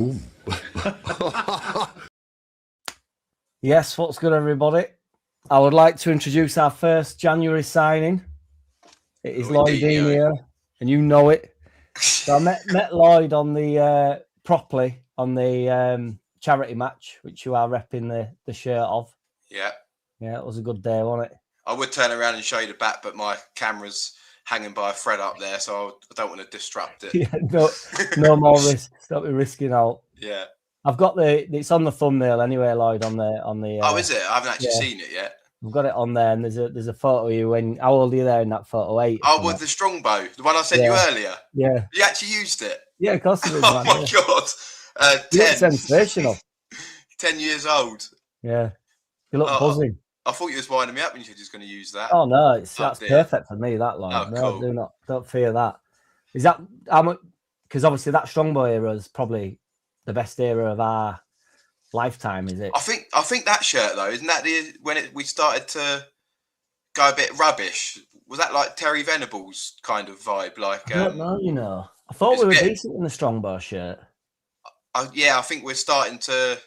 Boom. Yes, what's good, everybody? I would like to introduce our first January signing. It is Lloyddeaniho, and you know it. So I met Lloyd on the properly on the charity match, which you are repping the shirt of. Yeah. Yeah, it was a good day, wasn't it? I would turn around and show you the back, but my camera's hanging by a thread up there, so I don't want to disrupt it. Yeah, no more risk. Stop me risking out. Yeah. I've got it's on the thumbnail anyway, Lloyd, on the oh, is it? I haven't actually seen it yet. I've got it on there, and there's a photo of you how old are you there in that photo? 8. Oh, with the strongbow, the one I sent you earlier. Yeah. You actually used it? Yeah, of course it is. Oh my God. 10. Sensational. 10 years old. Yeah. You look buzzing. I thought you was winding me up when you said you was going to use that. Oh no, that's perfect for me. That line. Oh, no, cool. Don't fear that. Is that how much? Because obviously that strongbow era is probably the best era of our lifetime. Is it? I think that shirt though, isn't that when we started to go a bit rubbish? Was that like Terry Venables kind of vibe? Like I don't know. You know, I thought we were decent in the strongbow shirt. Yeah, I think we're starting to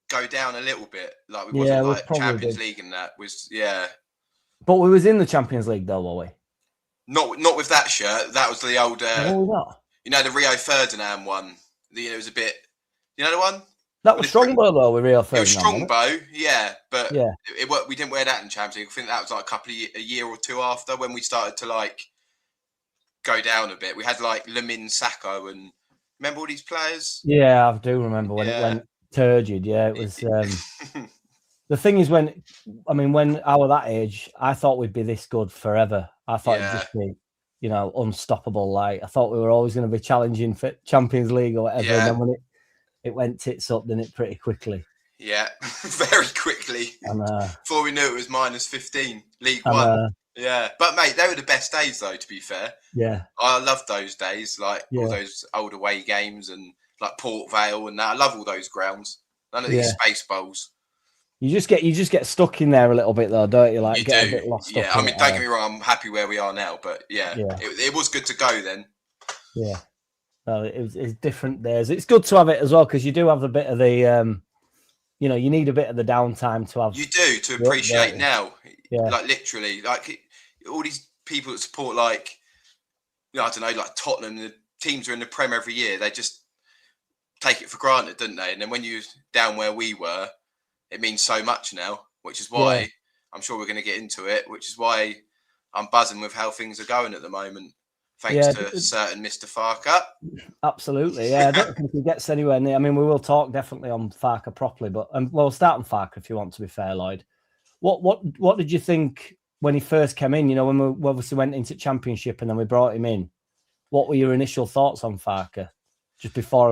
go down a little bit. Like we wasn't like Champions League and that was But we was in the Champions League though, were we? Not with that shirt. That was the old you know, the Rio Ferdinand one. It was a bit, you know the one? That was strongbow though with Rio Ferdinand. It was strongbow, but we didn't wear that in Champions League. I think that was like a year or two after when we started to like go down a bit. We had like Lamine Sacco and remember all these players? Yeah, I do remember when it went turgid. Yeah, it was. The thing is, when I was that age, I thought we'd be this good forever. I thought it'd just be, unstoppable. Like I thought we were always going to be challenging for Champions League or whatever. And then when it went tits up, didn't it, pretty quickly? Yeah, very quickly. Before we knew it was -15, League One. Yeah, but mate, they were the best days though. To be fair, yeah, I loved those days, like all those old away games and like Port Vale and that. I love all those grounds. None of these space bowls. You just get stuck in there a little bit though, don't you? Like you get do. A bit lost. Yeah, don't get me wrong. I'm happy where we are now, but it was good to go then. Yeah, well, it's different days. It's good to have it as well because you do have a bit of the, you need a bit of the downtime to have. You do to appreciate now. Yeah, like literally, like all these people that support, like, I don't know, like Tottenham. The teams are in the Prem every year. They just take it for granted, don't they? And then when you're down where we were, it means so much now, which is why I'm sure we're going to get into it, which is why I'm buzzing with how things are going at the moment, thanks to certain Mr. Farker. Absolutely, yeah. I don't think he gets anywhere near. I mean, we will talk definitely on Farker properly, but we'll start on Farker if you want, to be fair, Lloyd. What did you think when he first came in? When we obviously went into Championship and then we brought him in. What were your initial thoughts on Farker just before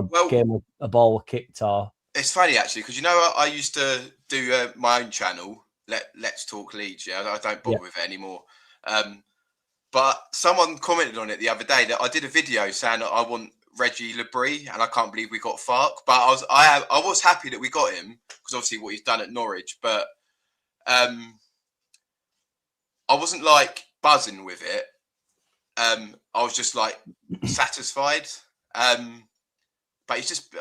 a ball was kicked? Or it's funny actually because I used to do my own channel, Let's Talk Leeds. Yeah, I don't bother with it anymore. But someone commented on it the other day that I did a video saying that I want Reggie Labrie, and I can't believe we got Fark. But I was happy that we got him because obviously what he's done at Norwich. But I wasn't like buzzing with it. I was just like satisfied. But he's just.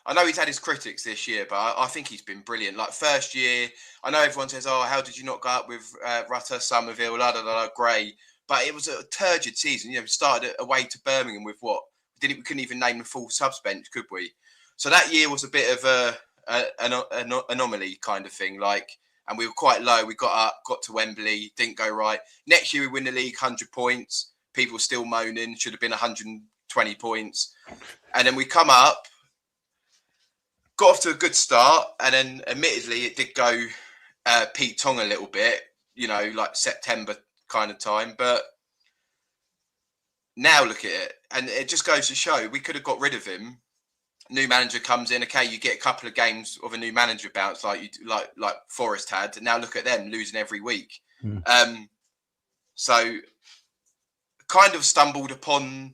I know he's had his critics this year, but I think he's been brilliant. Like first year, I know everyone says, "Oh, how did you not go up with Rutter, Somerville, Gray?" But it was a turgid season. We started away to Birmingham with what we couldn't even name the full subs bench, could we? So that year was a bit of an anomaly kind of thing. Like, and we were quite low. We got to Wembley, didn't go right. Next year we win the league, 100 points. People still moaning, should have been 120 points, and then we come up. Got off to a good start, and then admittedly it did go Pete Tong a little bit, like September kind of time. But now look at it, and it just goes to show we could have got rid of him. New manager comes in, okay, you get a couple of games of a new manager bounce like Forest had, and now look at them losing every week. So kind of stumbled upon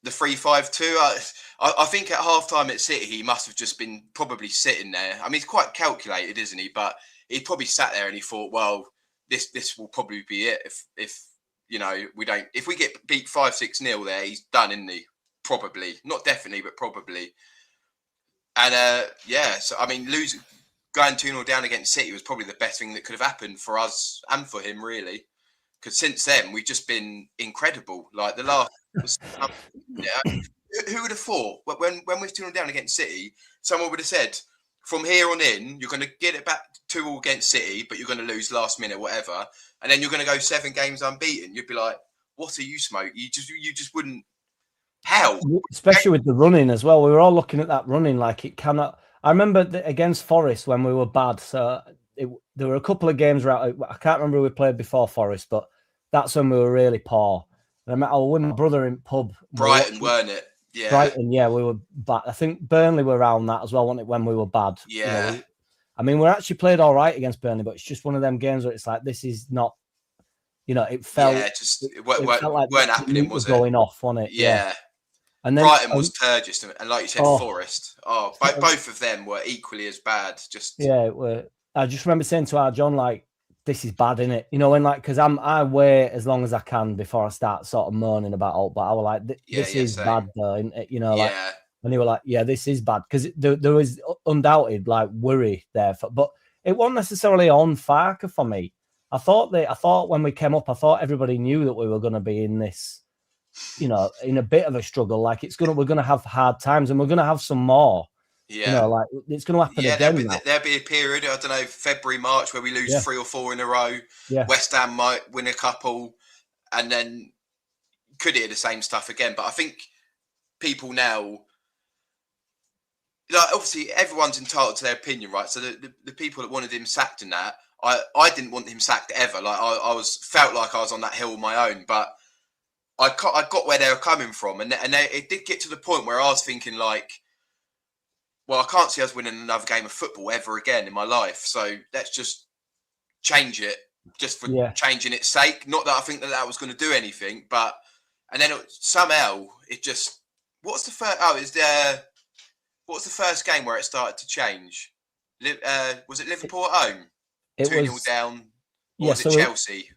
the 3-5-2. I think at halftime at City, he must have just been probably sitting there. I mean, he's quite calculated, isn't he? But he probably sat there and he thought, well, this will probably be it. If we get beat 5-6-0 there, he's done, isn't he? probably not definitely, but probably. And so I mean, going 2-0 down against City was probably the best thing that could have happened for us and for him, really. Because since then we've just been incredible. Like the last, who would have thought when we're 2-0 down against City, someone would have said, from here on in, you're going to get it back 2-2 against City, but you're going to lose last minute, whatever, and then you're going to go 7 games unbeaten. You'd be like, "What are you, Smoke? You just wouldn't." How? Especially with the running as well. We were all looking at that running like it cannot. I remember against Forest when we were bad. So there were a couple of games where I can't remember who we played before Forest, but that's when we were really poor. And I was with my brother in pub. Brighton, weren't it? Yeah. Brighton, yeah, we were bad. I think Burnley were around that as well, wasn't it, when we were bad? Yeah. We actually played all right against Burnley, but it's just one of them games where it's like, this is not, it felt... Yeah, it felt like weren't happening, was it? Going off, wasn't it? Yeah. And then Brighton was turgid, and like you said, Forest. Both of them were equally as bad. I just remember saying to our John, like, this is bad, innit? Because I wait as long as I can before I start sort of moaning about it. But I was like, this is bad, though, and they were like, yeah, this is bad, because there was undoubted like worry there, but it wasn't necessarily on Farker for me. I thought when we came up, I thought everybody knew that we were going to be in this, in a bit of a struggle. Like we're going to have hard times, and we're going to have some more. Yeah, it's going to happen again. There'll be a period, I don't know, February, March, where we lose 3 or 4 in a row. Yeah. West Ham might win a couple, and then could hear the same stuff again. But I think people now, like, obviously everyone's entitled to their opinion, right? So the people that wanted him sacked and that, I didn't want him sacked ever. Like I felt like I was on that hill on my own, but I got where they were coming from, and it did get to the point where I was thinking like, well, I can't see us winning another game of football ever again in my life. So let's just change it, just for changing its sake. Not that I think that was going to do anything, but and then somehow it just. What's the first? What's the first game where it started to change? Was it Liverpool at home? 2-0 down. Or was it Chelsea?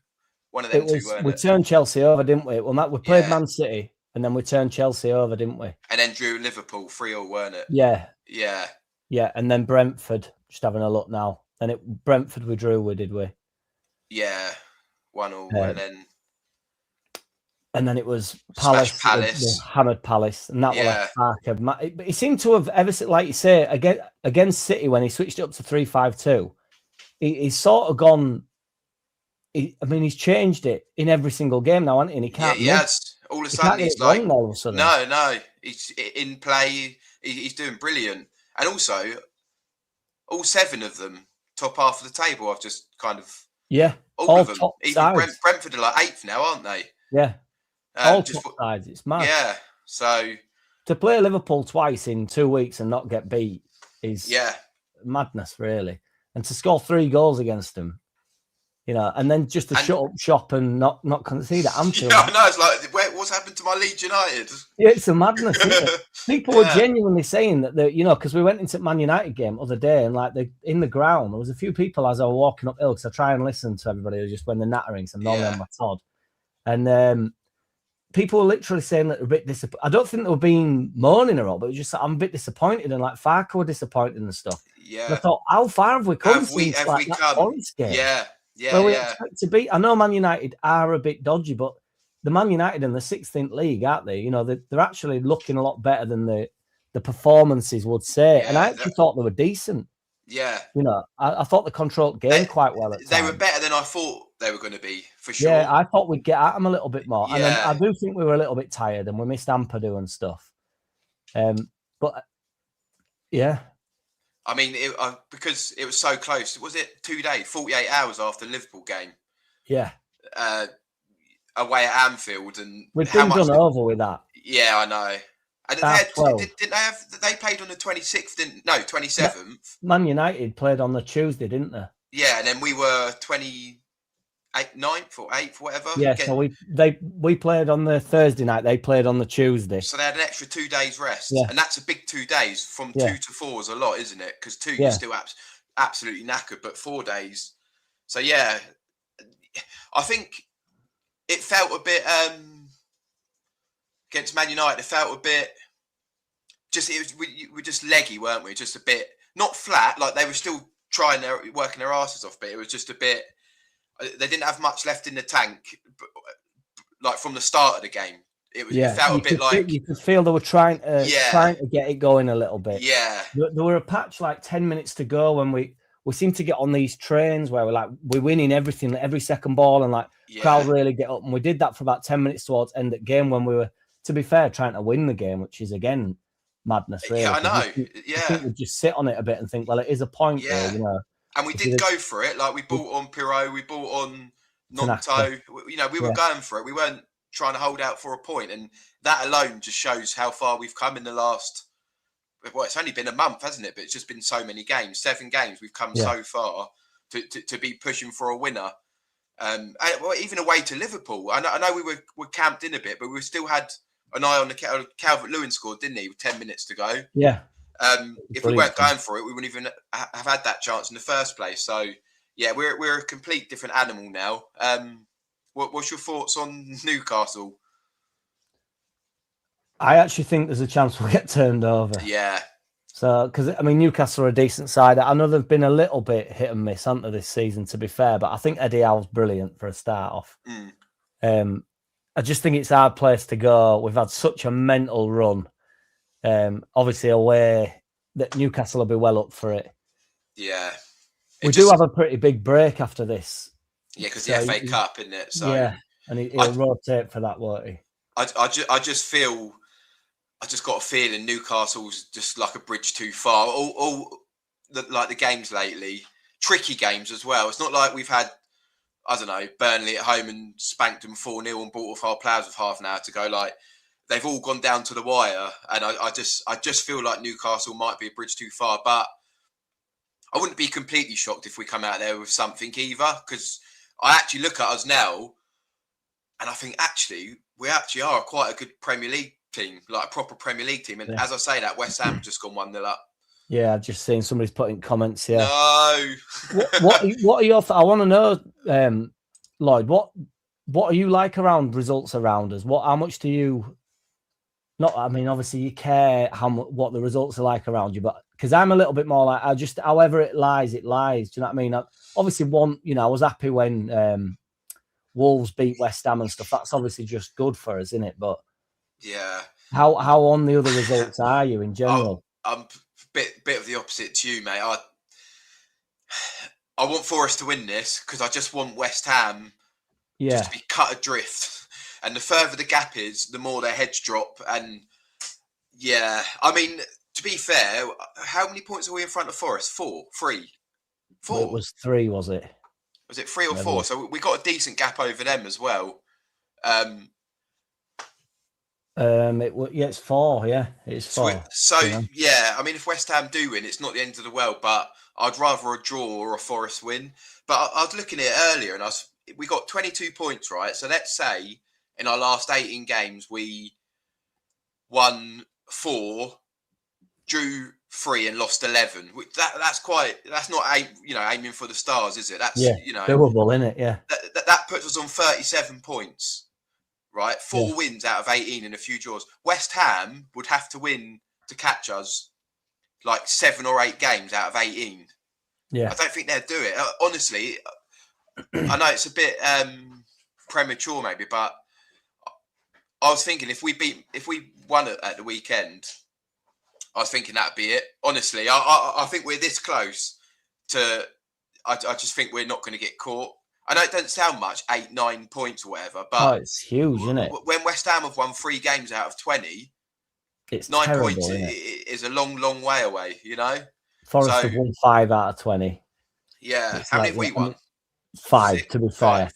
One of them two, weren't it? We turned Chelsea over, didn't we? Well, we played Man City, and then we turned Chelsea over, didn't we? And then drew Liverpool 3-0, weren't it? Yeah. Yeah. Yeah, and then Brentford, just having a look now. And Brentford we drew with, did we? Yeah. 1-0, and then it was Palace. The hammered Palace, and that was like Farker. He seemed to have, ever, like you say, against City, when he switched it up to 3-5-2, he's sort of gone. He's changed it in every single game now, hasn't he? And he can't. Yeah, he has. All of a sudden, he's like, no. He's in play. He's doing brilliant, and also all 7 of them top half of the table. I've just kind of all of them. Even Brentford are like 8th now, aren't they? Yeah. All top sides. It's mad. Yeah. So to play Liverpool twice in 2 weeks and not get beat is madness, really. And to score 3 goals against them, and then just to shut up shop and not concede at Anfield. Yeah, I know. It's like, what's happened to my Leeds United? Yeah, it's a madness, isn't it? People were genuinely saying that, because we went into Man United game the other day, and like in the ground, there was a few people as I was walking uphill, because I try and listen to everybody just when they're nattering, so I'm normally on my Todd. And people were literally saying that they're a bit disappointed. I don't think they were being moaning or all, but it was just I'm a bit disappointed, and like Farker were disappointed and stuff. Yeah. And I thought, how far have we come have we come? Forest game? Yeah. Where we expect to be. I know Man United are a bit dodgy, but the Man United in the 16th league, aren't they? They're actually looking a lot better than the performances would say. And I actually thought they were decent. Yeah. I thought they controlled game quite well at times. They were better than I thought they were going to be, for sure. Yeah, I thought we'd get at them a little bit more. Yeah. And I do think we were a little bit tired, and we missed Ampadu and stuff. But yeah. I mean, because it was so close. Was it 2 days, 48 hours after the Liverpool game? Yeah. Away at Anfield, and we've been done over with that. Yeah, I know. And they played on the 26th? 27th. Man United played on the Tuesday, didn't they? Yeah, and then we were 9th or 8th, whatever. Yeah, so we played on the Thursday night. They played on the Tuesday. So they had an extra 2 days rest, and that's a big 2 days. From 2 to 4 is a lot, isn't it? Because 2 you're still absolutely knackered, but 4 days. So yeah, I think it felt a bit. against Man United, it felt a bit we were just leggy, weren't we? Just a bit not flat, like they were still working their asses off, but it was just a bit. They didn't have much left in the tank, like from the start of the game. It felt a bit like you could feel they were trying to get it going a little bit. Yeah, there were a patch like 10 minutes to go when we seemed to get on these trains where we're winning everything, every second ball, and crowd really get up. And we did that for about 10 minutes towards end of game when we were, to be fair, trying to win the game, which is again madness. Really, yeah, I know. I think we just sit on it a bit and think, well, it is a point there, you know. And we did go for it. Like we bought on Pirot, we bought on Nonto. You know, we were going for it. We weren't trying to hold out for a point, and that alone just shows how far we've come in the last. Well, it's only been a month, hasn't it? But it's just been so many games, 7 games. We've come so far to be pushing for a winner. And, well, even away to Liverpool. I know we were camped in a bit, but we still had an eye on the Calvert-Lewin scored, didn't he? With 10 minutes to go. Yeah. If we weren't going for it, we wouldn't even have had that chance in the first place. So, yeah, we're a complete different animal now. What's your thoughts on Newcastle? I actually think there's a chance we'll get turned over. Yeah. So, because I mean, Newcastle are a decent side. I know they've been a little bit hit and miss, haven't they, this season, to be fair, but I think Eddie Howe's brilliant for a start off. I just think it's our place to go. We've had such a mental run. Obviously, away, that Newcastle will be well up for it. Yeah. We do have a pretty big break after this. Yeah, because the FA Cup, isn't it? So yeah, and he'll rotate for that, won't he? I just got a feeling Newcastle's just like a bridge too far. All the games lately, tricky games as well. It's not like we've had, I don't know, Burnley at home and spanked them 4-0 and brought off our players with half an hour to go. Like they've all gone down to the wire, and I just feel like Newcastle might be a bridge too far. But I wouldn't be completely shocked if we come out there with something either, because I actually look at us now, and I think we actually are quite a good Premier League team, like a proper Premier League team. And as I say that, West Ham just gone 1-0 up. Yeah, I've just seen somebody's putting comments here. No. what are your I want to know, Lloyd, what are you like around results around us? How much do you I mean, obviously you care what the results are like around you, but because I'm a little bit more like, however it lies. Do you know what I mean? Obviously I was happy when Wolves beat West Ham and stuff. That's obviously just good for us, isn't it? But yeah, how on the other results are you in general? I'm a bit of the opposite to you, mate. I want Forest to win this because I just want West Ham just to be cut adrift. And the further the gap is, the more their heads drop. And yeah, I mean, to be fair, how many points are we in front of Forest? 4? 3? 4? It was 3, was it? Was it 3 or 4? So we got a decent gap over them as well. It's 4. Yeah, it's 4. So yeah, I mean, if West Ham do win, it's not the end of the world. But I'd rather a draw or a Forest win. But I was looking at it earlier, and we got 22 points, right? So let's say in our last 18 games we won 4, drew 3, and lost 11. That's not aiming for the stars, is it? That's doable, isn't it? Yeah. That puts us on 37 points, right? 4 wins out of 18 and a few draws. West Ham would have to win to catch us like 7 or 8 games out of 18. Yeah. I don't think they'd do it. Honestly, I know it's a bit premature maybe, but I was thinking if we won it at the weekend, I was thinking that'd be it. Honestly, I think we're this close to. I just think we're not going to get caught. I know it doesn't sound much, 8, 9 points or whatever, but it's huge, isn't it? When West Ham have won 3 games out of 20, it's 9 terrible, points is a long, long way away. You know, Forest have won 5 out of 20. Yeah, how many have we won? 5, 6, to be fair.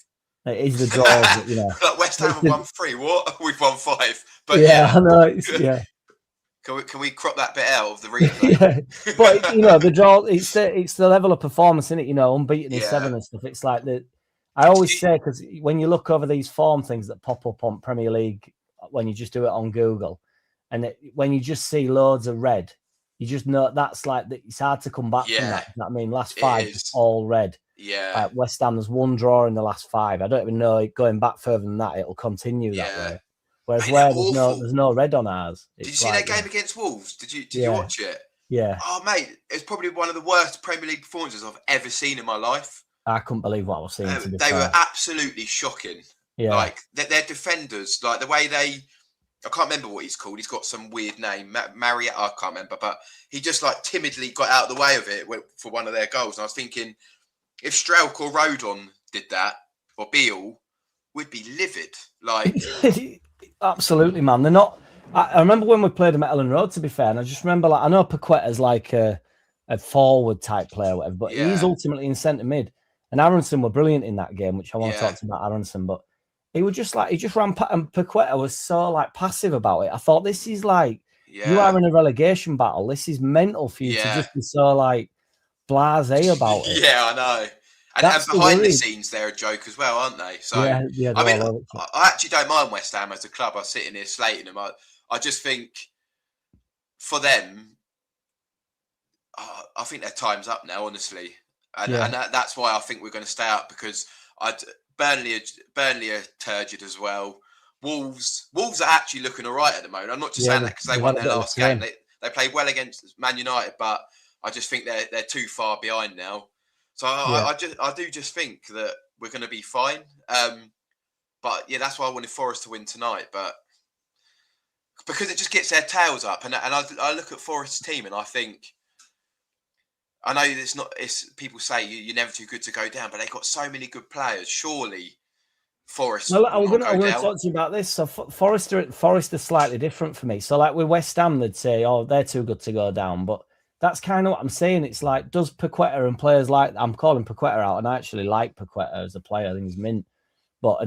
It is the draws, Like West Ham have won 3. What? We've won 5. But I know. Can we crop that bit out of the replay? But the draw. It's the level of performance, isn't it? Unbeaten in 7 and stuff. It's like I always say, because when you look over these form things that pop up on Premier League, when you just do it on Google, and when you just see loads of red, you just know that's like it's hard to come back from that. You know what I mean? Last 5 is all red. Yeah. West Ham, there's 1 draw in the last 5. I don't even know, going back further than that, it'll continue that way. Whereas Mate, they're where awful. there's no red on ours. Did you It's see like, that game against Wolves? Did you watch it? Yeah. Oh, mate, it's probably one of the worst Premier League performances I've ever seen in my life. I couldn't believe what I was seeing. They were absolutely shocking. Yeah. Like their defenders, like the way I can't remember what he's called. He's got some weird name, Marietta. I can't remember, but he just like timidly got out of the way of it for one of their goals. And I was thinking, if Strelk or Rodon did that, or Beale, we'd be livid. Like, absolutely, man. They're not. I remember when we played them at Elland Road. To be fair, and I just remember, like, I know Paqueta's like a forward type player, or whatever, but he's ultimately in centre mid. And Aronson were brilliant in that game, which I want to talk to about Aronson, but he was just like, he just ran, and Paqueta was so like passive about it. I thought, this is like, you are in a relegation battle. This is mental for you to just be so like blasé about it. Yeah, I know. And behind the scenes, they're a joke as well, aren't they? So, I mean, I actually don't mind West Ham as a club. I'm sitting here slating them. I just think for them, I think their time's up now, honestly. And that's why I think we're going to stay up, because Burnley are turgid as well. Wolves are actually looking all right at the moment. I'm not just saying that because they won their last game. They played well against Man United, but I just think they're too far behind now. So I do just think that we're going to be fine. But yeah, that's why I wanted Forest to win tonight. But because it just gets their tails up, and I look at Forest's team and I think, I know it's people say you're never too good to go down, but they've got so many good players. Surely Forest. Well, I'm going to talk to you about this. So Forest are slightly different for me. So like with West Ham, they'd say, oh, they're too good to go down. But that's kind of what I'm saying. It's like, does Paqueta and players like, I'm calling Paqueta out, and I actually like Paqueta as a player. I think he's mint. But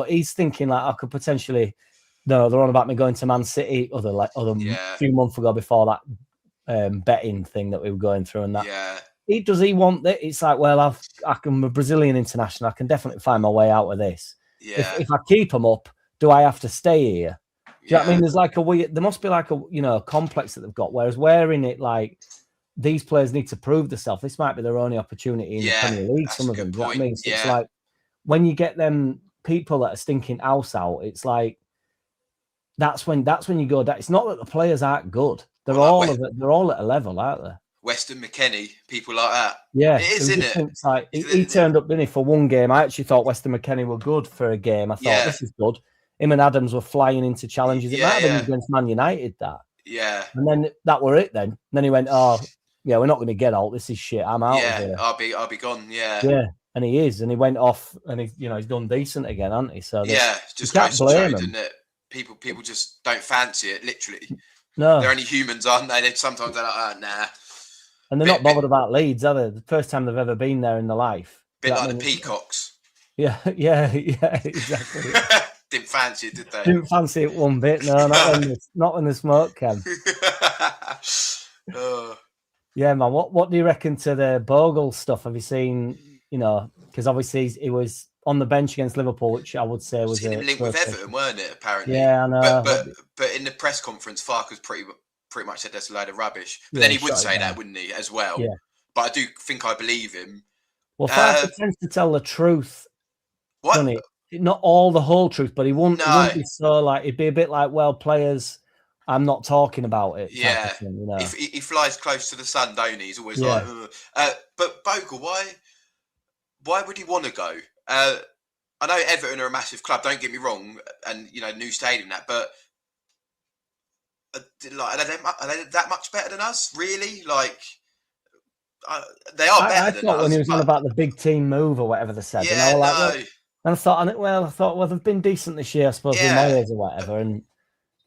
he's thinking like, I could potentially, no, they're on about me going to Man City few months ago before that betting thing that we were going through, and that. Yeah. Does he want that? It's like, well, I'm a Brazilian international. I can definitely find my way out of this. Yeah. If I keep him up, do I have to stay here? Do you know what I mean? There's like there must be like a complex that they've got. Whereas wearing it, like, these players need to prove themselves. This might be their only opportunity in the Premier League. Some of them. Do you know what I mean? So it's like, when you get them people that are stinking house out, it's like, that's when you go down. It's not that the players aren't good. They're all at a level, aren't they? Weston McKennie, people like that. Yeah, it is, isn't it? Like, he turned up, didn't he, for one game. I actually thought Weston McKennie were good for a game. I thought, this is good. Him and Adams were flying into challenges. It might have been against Man United, that. Yeah. And then that were it then. And then he went, oh, yeah, we're not going to get out. This is shit. I'm out of here. I'll be gone, Yeah, and he is. And he went off, and he's done decent again, hasn't he? So just goes to show, doesn't it? People just don't fancy it, literally. No. They're only humans, aren't they? Sometimes they're like, nah. And they're not bothered about Leeds, are they? The first time they've ever been there in their life. Bit like the Peacocks. Yeah, exactly. Didn't fancy it, did they? Didn't fancy it one bit. No, not when the smoke came. Yeah, man. What do you reckon to the Bogle stuff? Have you seen? Because obviously he was on the bench against Liverpool, which I would say was him linked with Everton, weren't it? Apparently. Yeah, I know. But in the press conference, Farker's pretty much said that's a load of rubbish. But then he would say that, wouldn't he, as well? Yeah. But I do think I believe him. Well, Farker tends to tell the truth. What? Not all the whole truth, but he wouldn't be so like, it'd be a bit like, well, players, I'm not talking about it. Yeah. Thing, He flies close to the sun, don't he? He's always like, but Bogle, why would he want to go? I know Everton are a massive club, don't get me wrong, and new stadium but are they that much better than us? Really? Like, they are better than us. When he was on about the big team move or whatever they said. And I thought, they've been decent this year, I suppose, with Moyes or whatever, and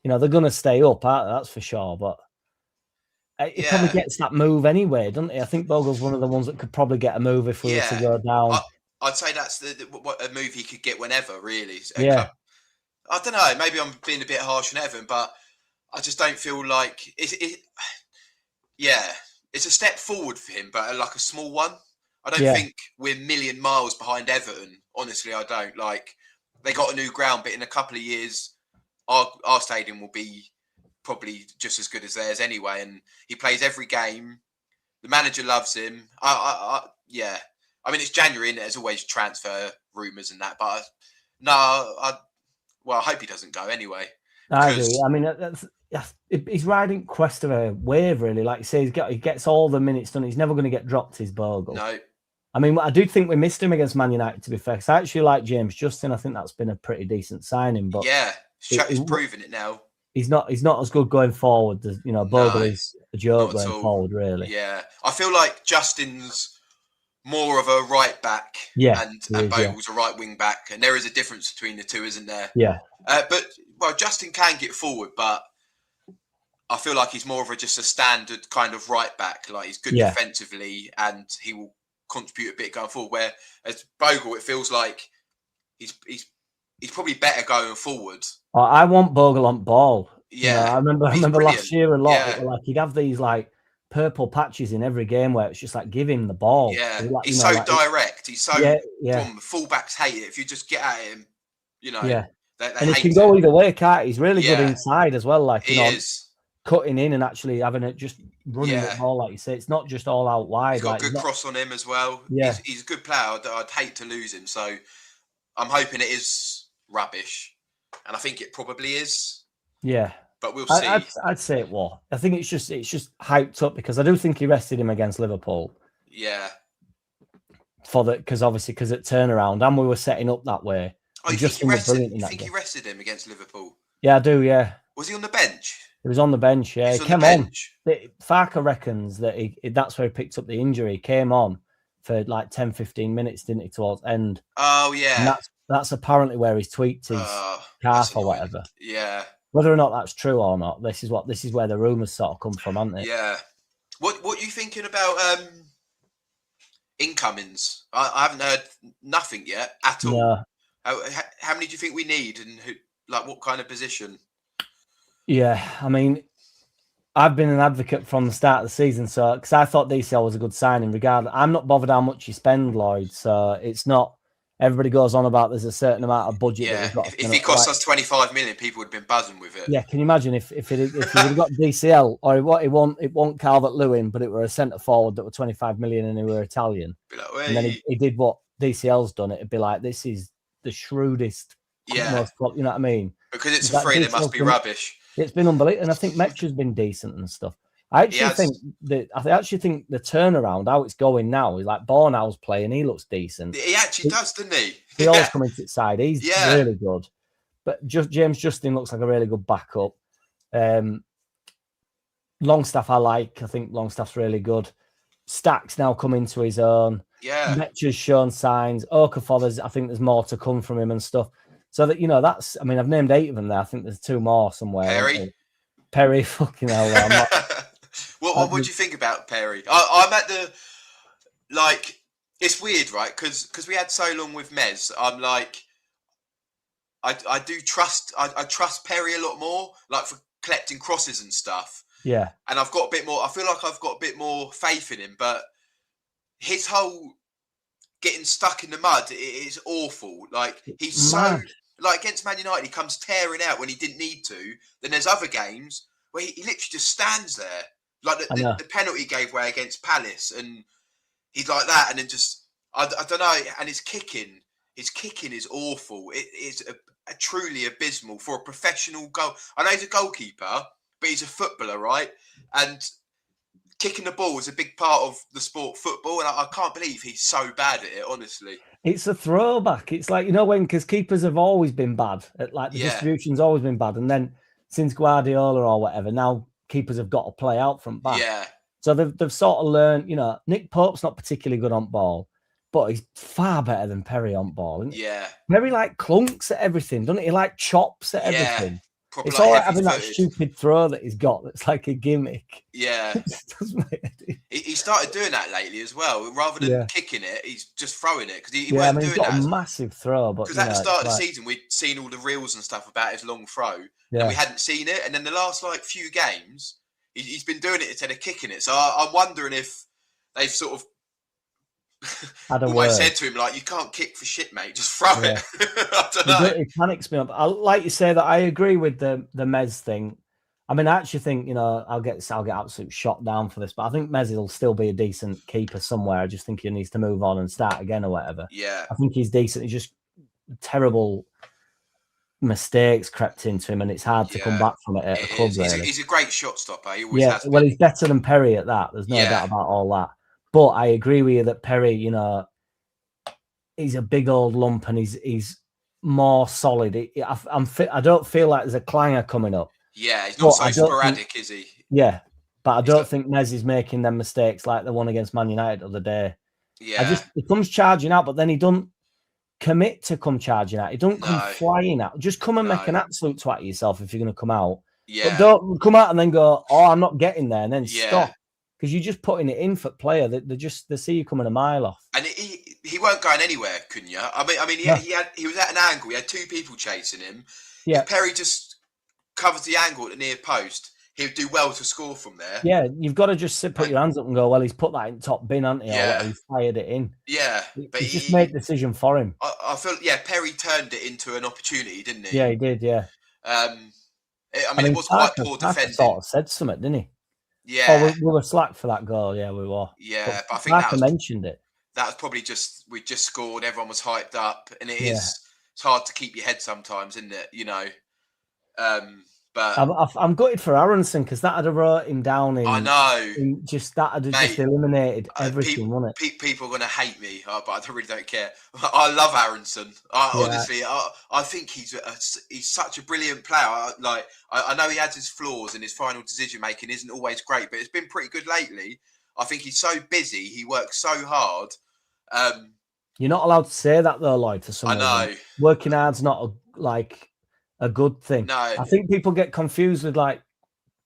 they're going to stay up, aren't they? That's for sure. But it probably gets that move anyway, doesn't it? I think Bogle's one of the ones that could probably get a move if we were to go down. I'd say that's a move he could get whenever, really. Yeah. I don't know. Maybe I'm being a bit harsh on Evan, but I just don't feel like it's a step forward for him, but like a small one. I don't think we're a million miles behind Everton. Honestly, I don't. Like, they got a new ground, but in a couple of years, our stadium will be probably just as good as theirs anyway. And he plays every game. The manager loves him. I mean, it's January, and there's always transfer rumours and that. But Well, I hope he doesn't go anyway. I do. I mean, he's riding quest of a wave, really. Like you say, he gets all the minutes done. He's never going to get dropped, his Bogle. No. I mean, I do think we missed him against Man United, to be fair. Because I actually like James Justin. I think that's been a pretty decent signing. But yeah, he's proven it now. He's not as good going forward as, you know, Bogle is a joke going forward, really. Yeah. I feel like Justin's more of a right back, and Bogle's a right wing back, and there is a difference between the two, isn't there? Yeah. But Justin can get forward, but I feel like he's more of just a standard kind of right back. Like, he's good defensively, and he will contribute a bit going forward. Whereas Bogle, it feels like he's probably better going forward. I want Bogle on ball. Yeah, you know, I remember last year a lot. Yeah. Like, he'd have these like purple patches in every game where it's just like, give him the ball. Yeah, like, he's so direct. He's so fullbacks hate it. If you just get at him, you know. Yeah, they and he can go either way, can't he? He's really good inside as well. Like, he is cutting in and actually having it, just running the ball, like you say. It's not just all out wide. He's got a good cross on him as well. Yeah, he's a good player. I'd hate to lose him, so I'm hoping it is rubbish, and I think it probably is. Yeah. But we'll see. I'd say it was. I think it's just hyped up, because I do think he rested him against Liverpool. Yeah. Because at turnaround, and we were setting up that way. Oh, you think he rested him against Liverpool? Yeah, I do. Yeah. Was he on the bench? He was on the bench. Yeah, he came on. Farker reckons that that's where he picked up the injury. He came on for like 10, 15 minutes, didn't he, towards end? Oh yeah. And that's apparently where he's tweaked his calf or whatever. Yeah. Whether or not that's true or not, this is where the rumours sort of come from, aren't they? Yeah. What are you thinking about incomings? I haven't heard nothing yet at all. No. How many do you think we need, and what kind of position? Yeah, I mean, I've been an advocate from the start of the season, so because I thought DCL was a good signing. Regardless, I'm not bothered how much you spend, Lloyd. So it's not. Everybody goes on about there's a certain amount of budget that we've got. If he cost us 25 million, people would have been buzzing with it. Yeah, can you imagine if he would have got DCL, or it won't Calvert-Lewin, but it were a centre forward that were 25 million and he were Italian, and then he did what DCL's done, it'd be like, this is the shrewdest. Most, you know what I mean? Because it's a free, it must be rubbish. It's been unbelievable, and I think Metra's been decent and stuff. I actually think the turnaround, how it's going now, is like Bornau's playing. He looks decent. He actually does, doesn't he? He always coming to its side. He's really good. But James Justin looks like a really good backup. Longstaff I like. I think Longstaff's really good. Stack's now coming to his own. Yeah. Metra's shown signs. Okafor, I think there's more to come from him and stuff. So that, that's, I mean, I've named 8 of them there. I think there's 2 more somewhere. Perry, fucking hell. What would you think about Perry? I'm at the, it's weird, right? Because we had so long with Mez. I'm like, I do trust, I trust Perry a lot more, like for collecting crosses and stuff. Yeah. And I've got a bit more, I feel like I've got a bit more faith in him, but his whole getting stuck in the mud is awful. Like, he's so, against Man United, he comes tearing out when he didn't need to. Then there's other games where he literally just stands there. Like the penalty he gave away against Palace, and he's like that, and then just, I don't know, and his kicking is awful. It is a truly abysmal for a professional goal. I know he's a goalkeeper, but he's a footballer, right? And kicking the ball is a big part of the sport football, and I can't believe he's so bad at it, honestly. It's a throwback. It's like, because keepers have always been bad. The distribution's always been bad. And then since Guardiola or whatever, now keepers have got to play out from back. Yeah. So they've sort of learned, Nick Pope's not particularly good on ball, but he's far better than Perry on ball. Yeah. Perry clunks at everything, doesn't he? He chops at everything. It's all right having that stupid throw that he's got that's like a gimmick. Yeah. He started doing that lately as well. Rather than kicking it, he's just throwing it, because he wasn't doing that. He's got a massive throw. Because at the start of the season, we'd seen all the reels and stuff about his long throw, and we hadn't seen it. And then the last few games, he's been doing it instead of kicking it. So I'm wondering if they've sort of almost said to him, you can't kick for shit, mate. Just throw it. I don't know. It panics me up. I like you say that. I agree with the Mez thing. I mean, I actually think, I'll get absolute shot down for this, but I think Mez will still be a decent keeper somewhere. I just think he needs to move on and start again or whatever. Yeah. I think he's decent. He's just terrible mistakes crept into him, and it's hard to come back from it at a club. Really, he's a great shot stopper. He always has been. Well, he's better than Perry at that. There's no doubt about all that. But I agree with you that Perry, you know, he's a big old lump, and he's more solid. I don't feel like there's a clanger coming up. Yeah, he's not so sporadic, is he? Yeah, but I don't think Nez is making them mistakes like the one against Man United the other day. Yeah, he comes charging out, but then he doesn't commit to come charging out. He don't come flying out. Just come and make an absolute twat of yourself if you're going to come out. Yeah, but don't come out and then go, "Oh, I'm not getting there," and then stop, because you're just putting it in for player. They see you coming a mile off. And he weren't going anywhere, couldn't you? I mean, he was at an angle. He had two people chasing him. Yeah, if Perry just covers the angle at the near post, he would do well to score from there. Yeah, you've got to just put your hands up and go, well, he's put that in top bin, hasn't he? Yeah. Or he's fired it in. Yeah. But he just made the decision for him. I feel, Perry turned it into an opportunity, didn't he? Yeah, he did, yeah. I mean, it was quite poor defending. Sort of said something, didn't he? Yeah. Oh, we were slack for that goal, yeah, we were. Yeah, but I think that mentioned it. That was probably we just scored, everyone was hyped up, and it's hard to keep your head sometimes, isn't it? You know? But I'm gutted for Aronson, because that had wrote him down in. I know. That had just eliminated everything, wouldn't it? People are going to hate me, but I really don't care. I love Aronson. Honestly, I think he's such a brilliant player. I know he has his flaws, and his final decision making isn't always great, but it's been pretty good lately. I think he's so busy. He works so hard. You're not allowed to say that though, Lloyd. For some reason. I know. Working hard's not a good thing. No. I think people get confused with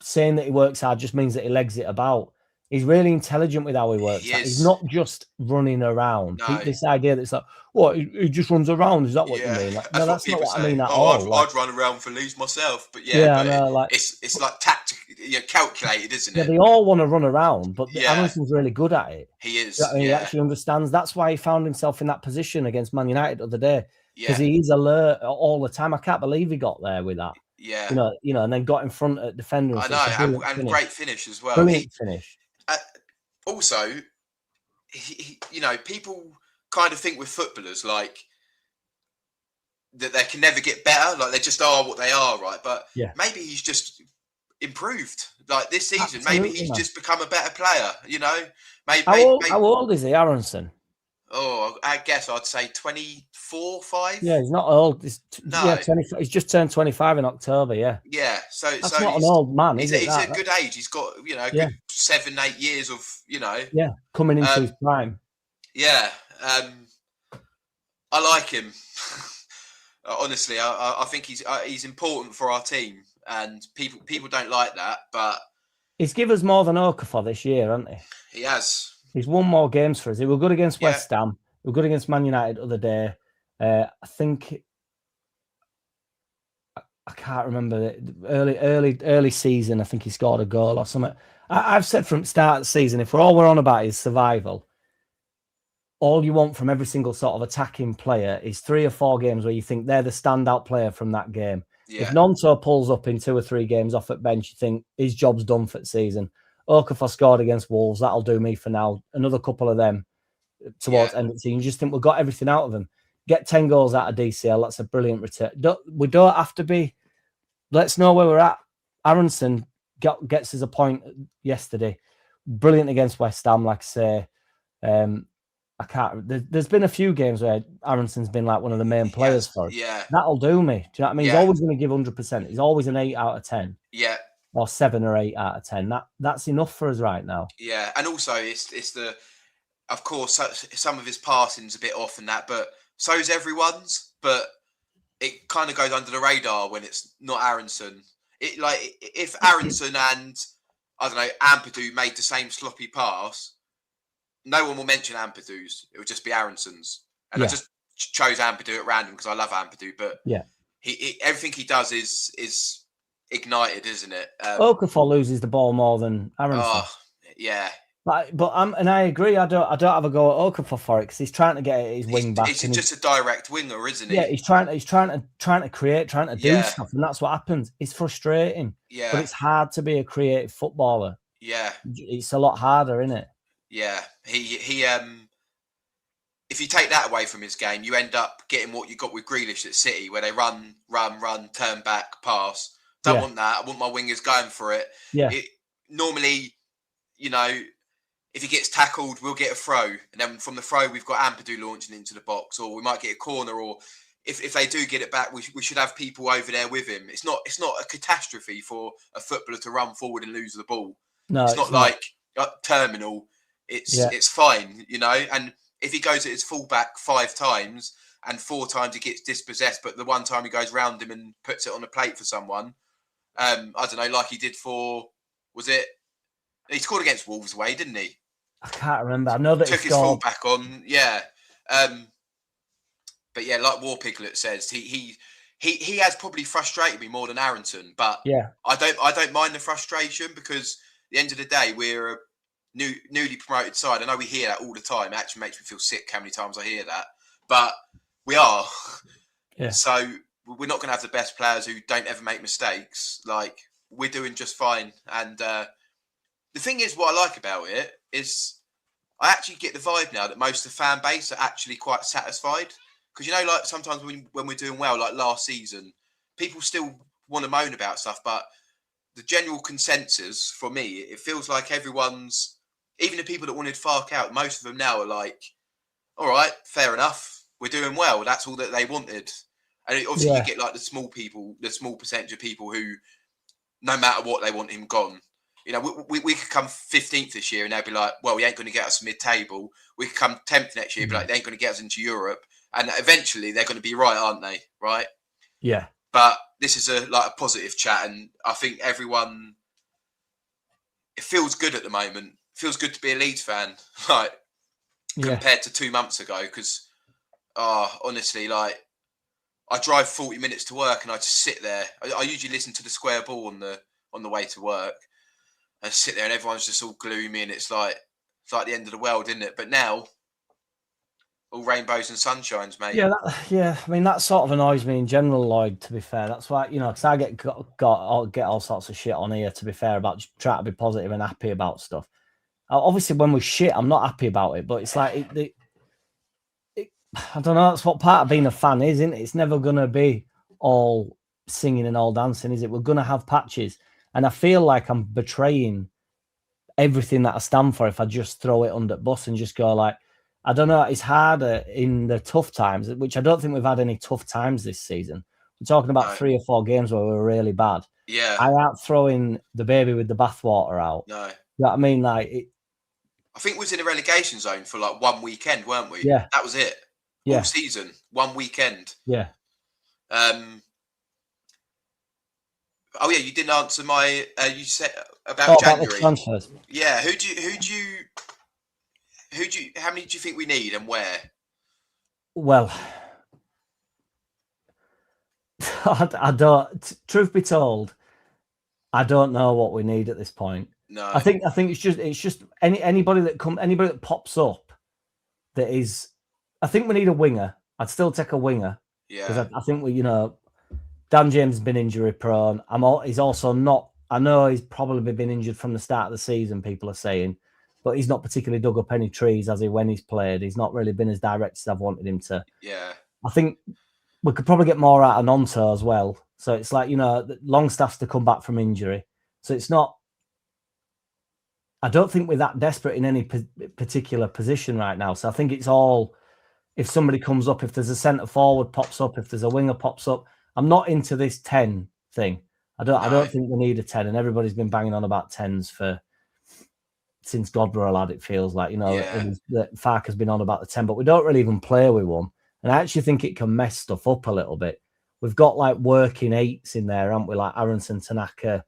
saying that he works hard just means that he legs it about. He's really intelligent with how he works. He's not just running around. No. This idea that it's like, what, he just runs around. Is that what you mean? No, that's not what I mean at all. I'd run around for Leeds myself, but it's like tactical, calculated, isn't it? Yeah, they all want to run around, but Aronson really good at it. He is. He actually understands. That's why he found himself in that position against Man United the other day, because he is alert all the time. I can't believe he got there with that. Yeah, you know, and then got in front of defenders. I know, and great finish as well. Brilliant finish. Also, people kind of think with footballers that they can never get better, like they just are what they are, right? But maybe he's just improved. Like this season, maybe he's just become a better player. You know, how old is he, Aronson? Oh, I guess I'd say 24, 5. Yeah, he's not old. He's 25. He's just turned 25 in October. Yeah. Yeah. So that's not an old man, is it? He's a good age. He's got a good 7, 8 years of coming into his prime. Yeah. I like him. Honestly, I think he's important for our team, and people don't like that, but he's given us more than Okafor this year, hasn't he? He has. He's won more games for us. He was good against West Ham. We were good against Man United the other day. I think I can't remember early season. I think he scored a goal or something. I've said from the start of the season, if all we're on about is survival, all you want from every single sort of attacking player is 3 or 4 games where you think they're the standout player from that game. Yeah. If Nonto pulls up in 2 or 3 games off at bench, you think his job's done for the season. Okafor scored against Wolves. That'll do me for now. Another couple of them towards end of the season. You just think we've got everything out of them. Get 10 goals out of DCL. That's a brilliant return. We don't have to be. Let's know where we're at. Aronson gets us a point yesterday. Brilliant against West Ham, like I say. I can't. There's been a few games where Aronson's been like one of the main players for us. Yeah, that'll do me. Do you know what I mean? He's always going to give 100%. He's always an 8 out of 10. Yeah. Or 7 or 8 out of 10. That's enough for us right now. Yeah, and also it's the, of course, some of his passing's a bit off and that, but so's everyone's. But it kind of goes under the radar when it's not Aronson. If Aronson and I don't know Ampadu made the same sloppy pass, no one will mention Ampadu's. It would just be Aronson's. And I just chose Ampadu at random because I love Ampadu. But he everything he does is ignited, isn't it? Okafor loses the ball more than Aronson. Oh, yeah. But I agree. I don't have a go at Okafor for it because he's trying to get his wing back. He's just a direct winger, isn't he? Yeah, he's trying to create, trying to do stuff, and that's what happens. It's frustrating. Yeah. But it's hard to be a creative footballer. Yeah. It's a lot harder, isn't it? Yeah. He if you take that away from his game, you end up getting what you got with Grealish at City, where they run, turn back, pass. Don't want that. I want my wingers going for it. Yeah. Normally, you know, if he gets tackled, we'll get a throw. And then from the throw, we've got Ampadu launching into the box, or we might get a corner, or if they do get it back, we should have people over there with him. It's not a catastrophe for a footballer to run forward and lose the ball. No, it's not like terminal. It's fine, you know. And if he goes at his fullback 5 times and 4 times he gets dispossessed, but the one time he goes round him and puts it on a plate for someone, I don't know, like he did he scored against Wolves away, didn't he? I can't remember. I know that took his fullback on, but yeah, like War Piglet says, he has probably frustrated me more than Arrington, but I don't mind the frustration, because at the end of the day, we're a newly promoted side. I know we hear that all the time. It actually makes me feel sick how many times I hear that, but we are. Yeah. So we're not going to have the best players who don't ever make mistakes. Like, we're doing just fine. And the thing is, what I like about it is I actually get the vibe now that most of the fan base are actually quite satisfied. Because, you know, like sometimes when we're doing well, like last season, people still want to moan about stuff. But the general consensus for me, it feels like everyone's, even the people that wanted Fark out, most of them now are like, all right, fair enough. We're doing well. That's all that they wanted. And obviously you get like the small percentage of people who, no matter what, they want him gone. You know, we could come 15th this year and they'd be like, well, he ain't going to get us mid-table. We could come 10th next year and be like, they ain't going to get us into Europe. And eventually they're going to be right, aren't they? Right? Yeah. But this is a positive chat, and I think everyone, it feels good at the moment. It feels good to be a Leeds fan, like compared to 2 months ago. Because, honestly, like I drive 40 minutes to work and I just sit there. I usually listen to the Square Ball on the way to work, and sit there and everyone's just all gloomy, and it's like the end of the world, isn't it? But now, all rainbows and sunshines, mate. Yeah, I mean, that sort of annoys me in general, Lloyd, to be fair. That's why, you know, because I get all sorts of shit on here, to be fair, about just trying to be positive and happy about stuff. Obviously, when we shit, I'm not happy about it, but it's like, I don't know, that's what part of being a fan is, isn't it? It's never going to be all singing and all dancing, is it? We're going to have patches. And I feel like I'm betraying everything that I stand for if I just throw it under the bus and just go like, I don't know, it's harder in the tough times, which I don't think we've had any tough times this season. We're talking about 3 or 4 games where we were really bad. Yeah. I ain't throwing the baby with the bathwater out. No. You know what I mean? Like, I think we was in a relegation zone for like 1 weekend, weren't we? Yeah. That was it. Yeah. All season, 1 weekend. Yeah. Oh yeah, you didn't answer my. You said about January. About the transfers. Yeah. How many do you think we need and where? Well, I don't. Truth be told, I don't know what we need at this point. No. I think it's just anybody that pops up that is. I think we need a winger. I'd still take a winger. Yeah. Because I think Dan James has been injury prone. He's also not. I know he's probably been injured from the start of the season, people are saying, but he's not particularly dug up any trees, has he, when he's played? He's not really been as direct as I've wanted him to. Yeah. I think we could probably get more out of Nonto as well. So it's like, you know, Longstaff's to come back from injury. So it's not. I don't think we're that desperate in any particular position right now. So I think it's all, if somebody comes up, if there's a centre forward pops up, if there's a winger pops up. I'm not into this 10 thing. I don't think we need a 10, and everybody's been banging on about 10s since God were a lad, it feels like, you know, that Fark has been on about the 10, but we don't really even play with one. And I actually think it can mess stuff up a little bit. We've got like working 8s in there, haven't we? Like Aronson, Tanaka,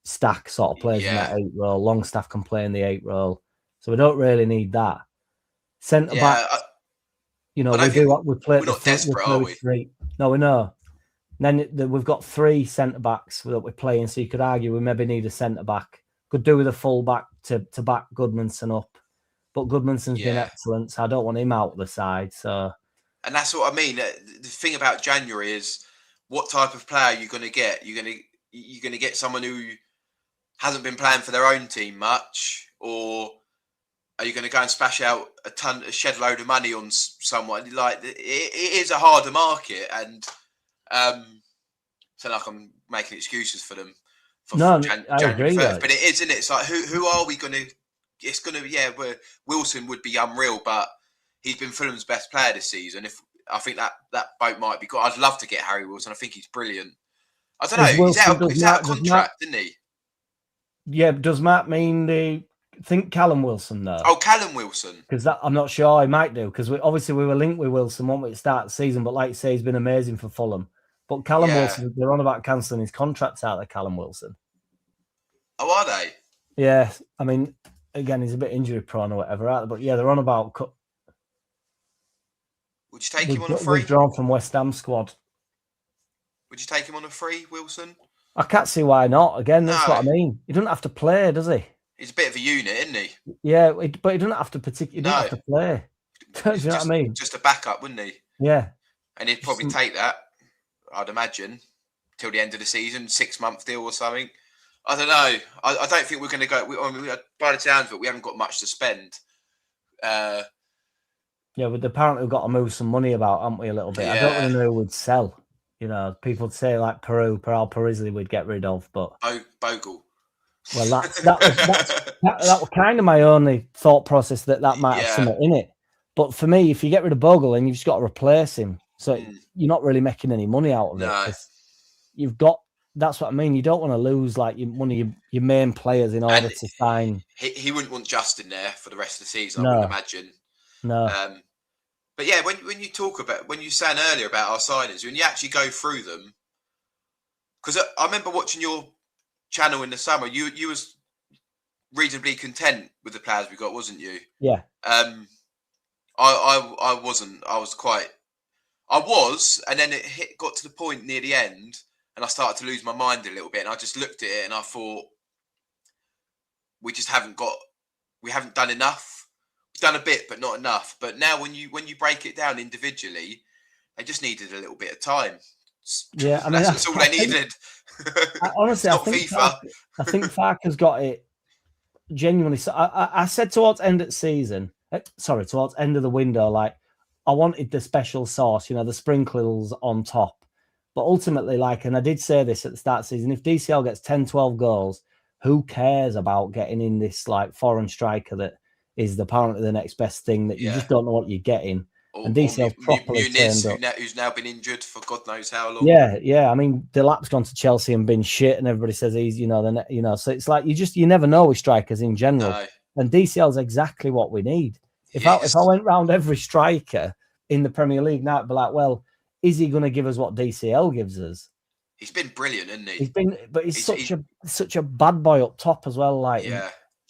Stack sort of plays in that 8 role. Longstaff can play in the 8 role. So we don't really need that. Centre back, you know, we play. We're not desperate, are we? 3. No, we know. And then we've got 3 centre backs that we're playing, so you could argue we maybe need a centre back. Could do with a full back to back Goodmanson up, but Goodmanson's been excellent, so I don't want him out the side. So, and that's what I mean. The thing about January is, what type of player you're going to get? You're going to get someone who hasn't been playing for their own team much, or are you going to go and splash out a shed load of money on someone? Like it is a harder market, and so like I'm making excuses for them for January 1st, but it is, isn't it? It's like who are we going to? It's going to Wilson would be unreal, but he's been Fulham's best player this season. If I think that boat might be good. I'd love to get Harry Wilson. I think he's brilliant. I don't know. He's out of contract, isn't he? Yeah, does Matt mean think Callum Wilson though? Oh, Callum Wilson. Because I'm not sure he might do, because we were linked with Wilson, weren't we, at the start of the season, but like you say, he's been amazing for Fulham. But Callum Wilson, they're on about cancelling his contract out there, Callum Wilson. Oh, are they? Yeah, I mean, again, he's a bit injury prone or whatever, right? But yeah, they're on about. Would you take him on a free? Withdrawn from West Ham squad. Would you take him on a free, Wilson? I can't see why not. Again, that's what I mean. He doesn't have to play, does he? He's a bit of a unit, isn't he? Yeah, but he doesn't have to He doesn't have to play. Do you know what I mean? Just a backup, wouldn't he? Yeah. And he'd probably take that, I'd imagine, till the end of the season, 6-month deal or something. I don't know. I don't think we're going to go. By the sounds of it, we haven't got much to spend. Yeah, but apparently we've got to move some money about, haven't we, a little bit? Yeah. I don't really know who would sell. You know, people would say like Peral Parisi we'd get rid of, but Bogle. Well, that was kind of my only thought process that might have something in it. But for me, if you get rid of Bogle, then you've just got to replace him. So you're not really making any money out of it. No. You've got. That's what I mean. You don't want to lose like one of your main players in order to sign. He wouldn't want Justin there for the rest of the season. I wouldn't imagine. No. But yeah, when you talk about, when you said earlier about our signings, when you actually go through them, because I remember watching your channel in the summer, you was reasonably content with the players we got, wasn't you? Yeah. I wasn't. I was, and then it got to the point near the end, and I started to lose my mind a little bit, and I just looked at it and I thought, we haven't done enough. Done a bit, but not enough. But now, when you break it down individually, they just needed a little bit of time. Yeah, I mean that's all they needed. Honestly, I think Farke's got it genuinely. So I said towards end of season, towards end of the window, like I wanted the special sauce, the sprinkles on top. But ultimately, and I did say this at the start of the season, if DCL gets 10, 12 goals, who cares about getting in this foreign striker that is apparently the next best thing that you just don't know what you're getting. And DCL properly turned up. Who's now been injured for God knows how long. Yeah. I mean, Delap's gone to Chelsea and been shit, and everybody says he's, So it's like you never know with strikers in general. No. And DCL is exactly what we need. If I went round every striker in the Premier League now, I'd be like, well, is he going to give us what DCL gives us? He's been brilliant, isn't he? He's such a bad boy up top as well.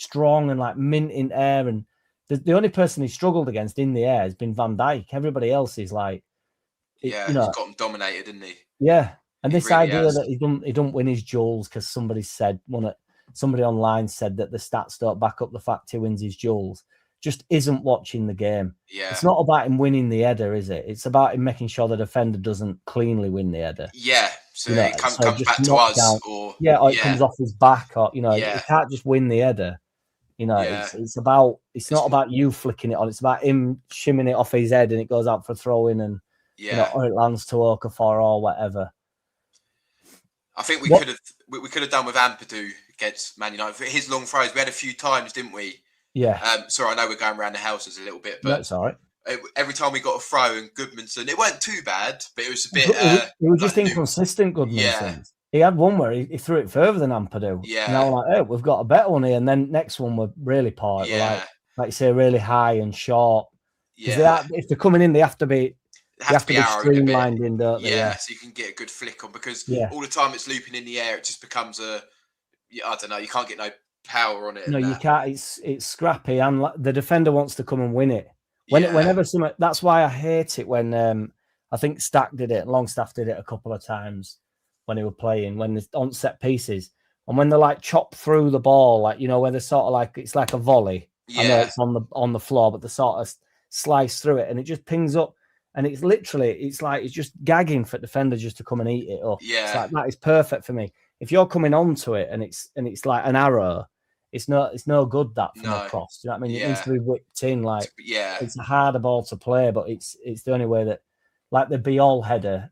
Strong and mint in air, and the only person he struggled against in the air has been Van Dijk. Everybody else is he's got him dominated, didn't he? Yeah, and this really idea that he don't win his duels because somebody online said that the stats don't back up the fact he wins his duels just isn't watching the game. Yeah, it's not about him winning the header, is it? It's about him making sure the defender doesn't cleanly win the header. Yeah, so it comes back to us, down, or it comes off his back, or he can't just win the header. It's not about you flicking it on. It's about him shimming it off his head and it goes out for a throw in, and or it lands to Okafor or whatever. I think we could have done with Ampadu against Man United for his long throws. We had a few times, didn't we? Yeah. Sorry, I know we're going around the houses a little bit, but that's all right. Every time we got a throw, and Goodmanson, it weren't too bad, but it was a bit. It was just inconsistent. Goodmanson. Yeah. He had one where he threw it further than Ampadu. Yeah. And I was like, hey, we've got a better one here. And then next one were really poor. Yeah. Like you say, really high and short. Yeah. If they're coming in, they have to be streamlined in, don't they? Yeah, so you can get a good flick on, because all the time it's looping in the air, it just becomes I don't know, you can't get no power on it. No, you can't. It's scrappy, and the defender wants to come and win it. Whenever that's why I hate it when I think Stack did it, Longstaff did it a couple of times when they were playing, when there's on set pieces, and when they chop through the ball, where they're sort of it's like a volley. Yeah. I know it's on the floor, but they sort of slice through it and it just pings up, and it's just gagging for the defender just to come and eat it up. Yeah. It's that is perfect for me. If you're coming onto it and it's like an arrow, it's no good that from No. a cross. Do you know what I mean? It needs Yeah. to be whipped in. Like, Yeah. it's a harder ball to play, but it's the only way that, like the Biol header.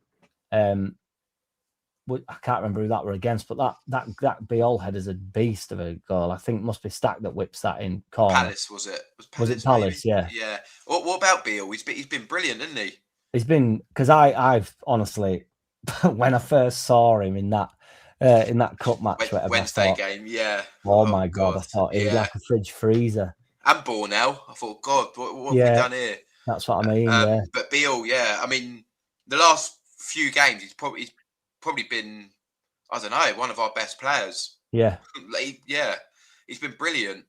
I can't remember who that were against, but that Biol header's a beast of a goal. I think it must be Stack that whips that in corner. Palace, was it? Was it Palace? Maybe? Yeah. Yeah. What about Beale? He's been brilliant, hasn't he? He's been, because I've honestly, when I first saw him in that cup match, Wednesday game, yeah. Oh my God, I thought he was like a fridge freezer. And Bornell, I thought, God, what have we done here? That's what I mean. Yeah. But Beale, yeah, I mean, the last few games, he's probably been, I don't know, one of our best players. Yeah. Yeah, he's been brilliant.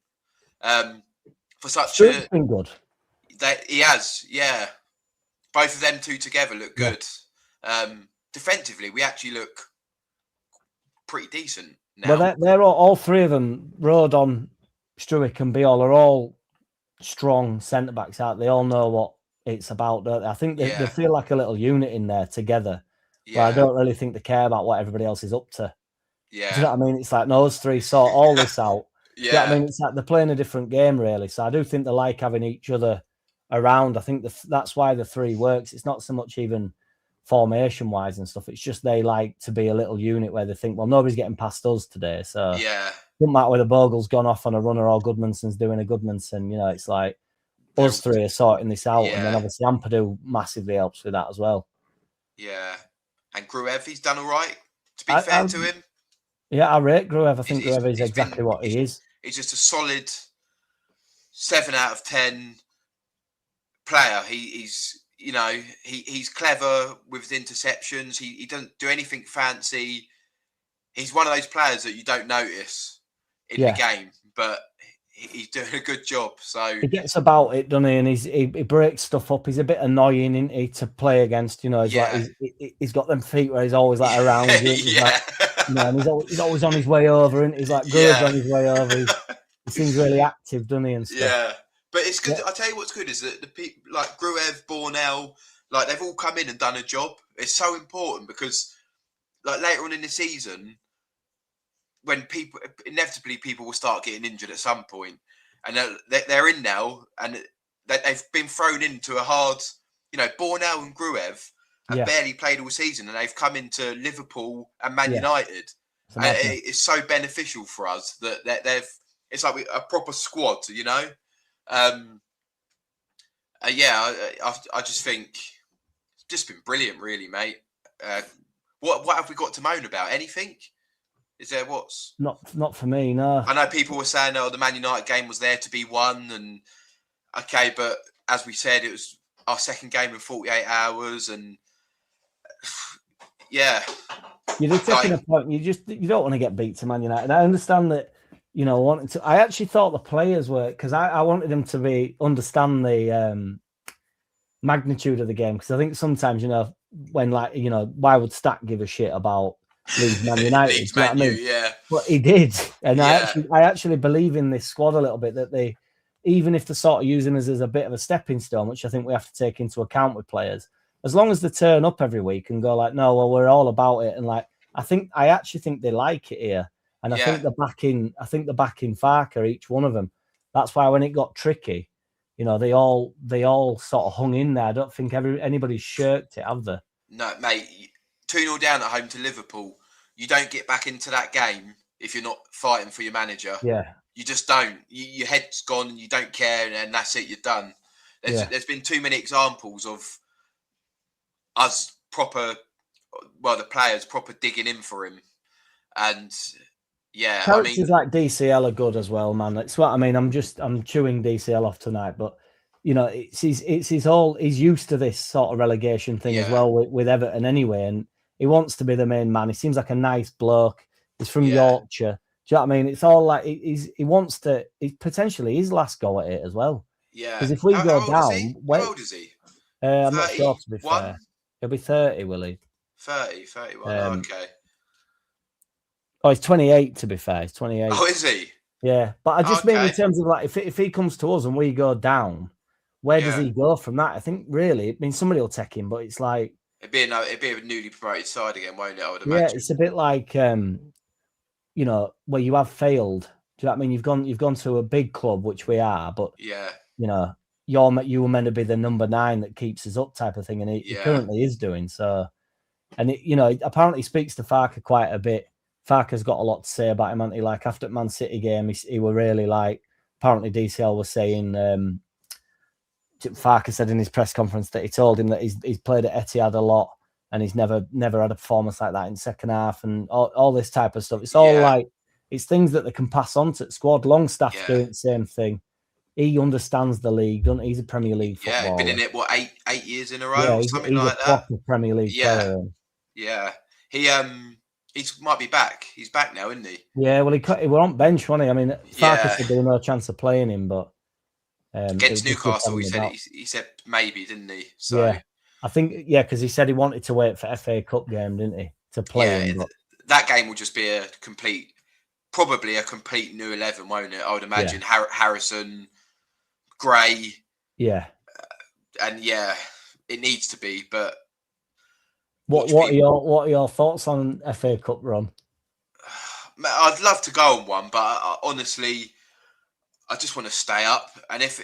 For such Stuart's been good. He has, yeah. Both of them two together look good. Defensively, we actually look pretty decent now. Well, they're all three of them, Rodon, Struick and Biol, are all strong centre-backs out. They all know what it's about, don't they? I think they feel like a little unit in there together. Yeah. But I don't really think they care about what everybody else is up to. Yeah. Do you know what I mean? It's like those three sort all this out. Yeah. Do you know what I mean? It's like they're playing a different game, really. So I do think they like having each other around. I think that's why the three works. It's not so much even formation-wise and stuff. It's just they like to be a little unit where they think, well, nobody's getting past us today. So yeah, doesn't matter whether Bogle's gone off on a runner or Goodmanson's doing a Goodmanson. You know, it's like us three are sorting this out. And then obviously Ampadu massively helps with that as well. Yeah. And Gruev, he's done all right, to be fair to him. Yeah, I rate Gruev. I think Gruev is exactly what he is. He's just a solid 7 out of 10 player. He's you know, he's clever with his interceptions. He doesn't do anything fancy. He's one of those players that you don't notice in the game, but he's doing a good job. So he gets about it, doesn't he? And he breaks stuff up. He's a bit annoying, isn't he, to play against? You know, he's like he's got them feet where he's always like around you. He's like, you know, and he's always on his way over, and he's like Gruev's on his way over. He seems really active, doesn't he? And stuff. Yeah. But it's good. I tell you what's good is that the people like Gruev, Bornell, like they've all come in and done a job. It's so important because, like later on in the season, when people will start getting injured at some point, and they're in now, and they've been thrown into a hard. You know, Bornell and Gruev have barely played all season, and they've come into Liverpool and Man United. And it's so beneficial for us that it's like a proper squad, you know. I just think it's just been brilliant, really, mate. What have we got to moan about? Anything? Is there what's not for me? No. I know people were saying, "Oh, the Man United game was there to be won," and okay, but as we said, it was our second game in 48 hours, and yeah, you're just taking a point. You don't want to get beat to Man United. I understand that. You know, I actually thought the players were, because I wanted them to understand the magnitude of the game, because I think sometimes, you know, when like, you know, why would Stack give a shit about Leeds Man United? Leeds Man U, yeah. But he did, and I actually believe in this squad a little bit, that they, even if they're sort of using us as a bit of a stepping stone, which I think we have to take into account with players, as long as they turn up every week and go like, no, well, we're all about it, and like, I actually think they like it here. And I think the backing Farker, each one of them. That's why when it got tricky, you know, they all sort of hung in there. I don't think anybody's shirked it, have they? No, mate. 2-0 down at home to Liverpool. You don't get back into that game if you're not fighting for your manager. Yeah. You just don't. Your head's gone and you don't care, and that's it. You're done. There's been too many examples of us the players proper digging in for him, and. Yeah, characters like DCL are good as well, man. That's what I mean. I'm chewing DCL off tonight, but you know, he's used to this sort of relegation thing as well with Everton anyway, and he wants to be the main man. He seems like a nice bloke. He's from Yorkshire. Do you know what I mean? It's all like he wants to. It's potentially his last go at it as well. Yeah, because if we go down, how old is he? I'm not sure, to be fair. He'll be 30, will he? 31. Okay. Oh, he's 28, to be fair. He's 28. Oh, is he? Yeah. But I just mean in terms of like, if he comes to us and we go down, where does he go from that? I think really, I mean, somebody will take him, but it's like... It'd be a newly promoted side again, won't it? I would imagine. Yeah, it's a bit like, you know, where you have failed Do you know what I mean? You've gone to a big club, which we are, but yeah, you know, you were meant to be the number 9 that keeps us up, type of thing, and he currently is doing so. And it, you know, apparently speaks to Farker quite a bit. Farker's got a lot to say about him, hasn't he? Like after the Man City game, he were really like. Apparently, DCL was saying. Farker said in his press conference that he told him that he's played at Etihad a lot and he's never had a performance like that in second half and all this type of stuff. It's all like it's things that they can pass on to the squad. Longstaff's doing the same thing. He understands the league, doesn't he? He's a Premier League footballer. Yeah, been in it what 8 years in a row or something he's like a that. Premier League player. Yeah. He might be back. He's back now, isn't he? Yeah, well he were on bench, wasn't he? I mean, Farker said there was no chance of playing him, but against Newcastle, he said maybe, didn't he? So yeah, I think because he said he wanted to wait for FA Cup game, didn't he, to play him? But that game will just be probably a complete new 11, won't it? I would imagine Harrison, Gray, and it needs to be. But what are your thoughts on FA Cup run? I'd love to go on one, but honestly, I just want to stay up. And if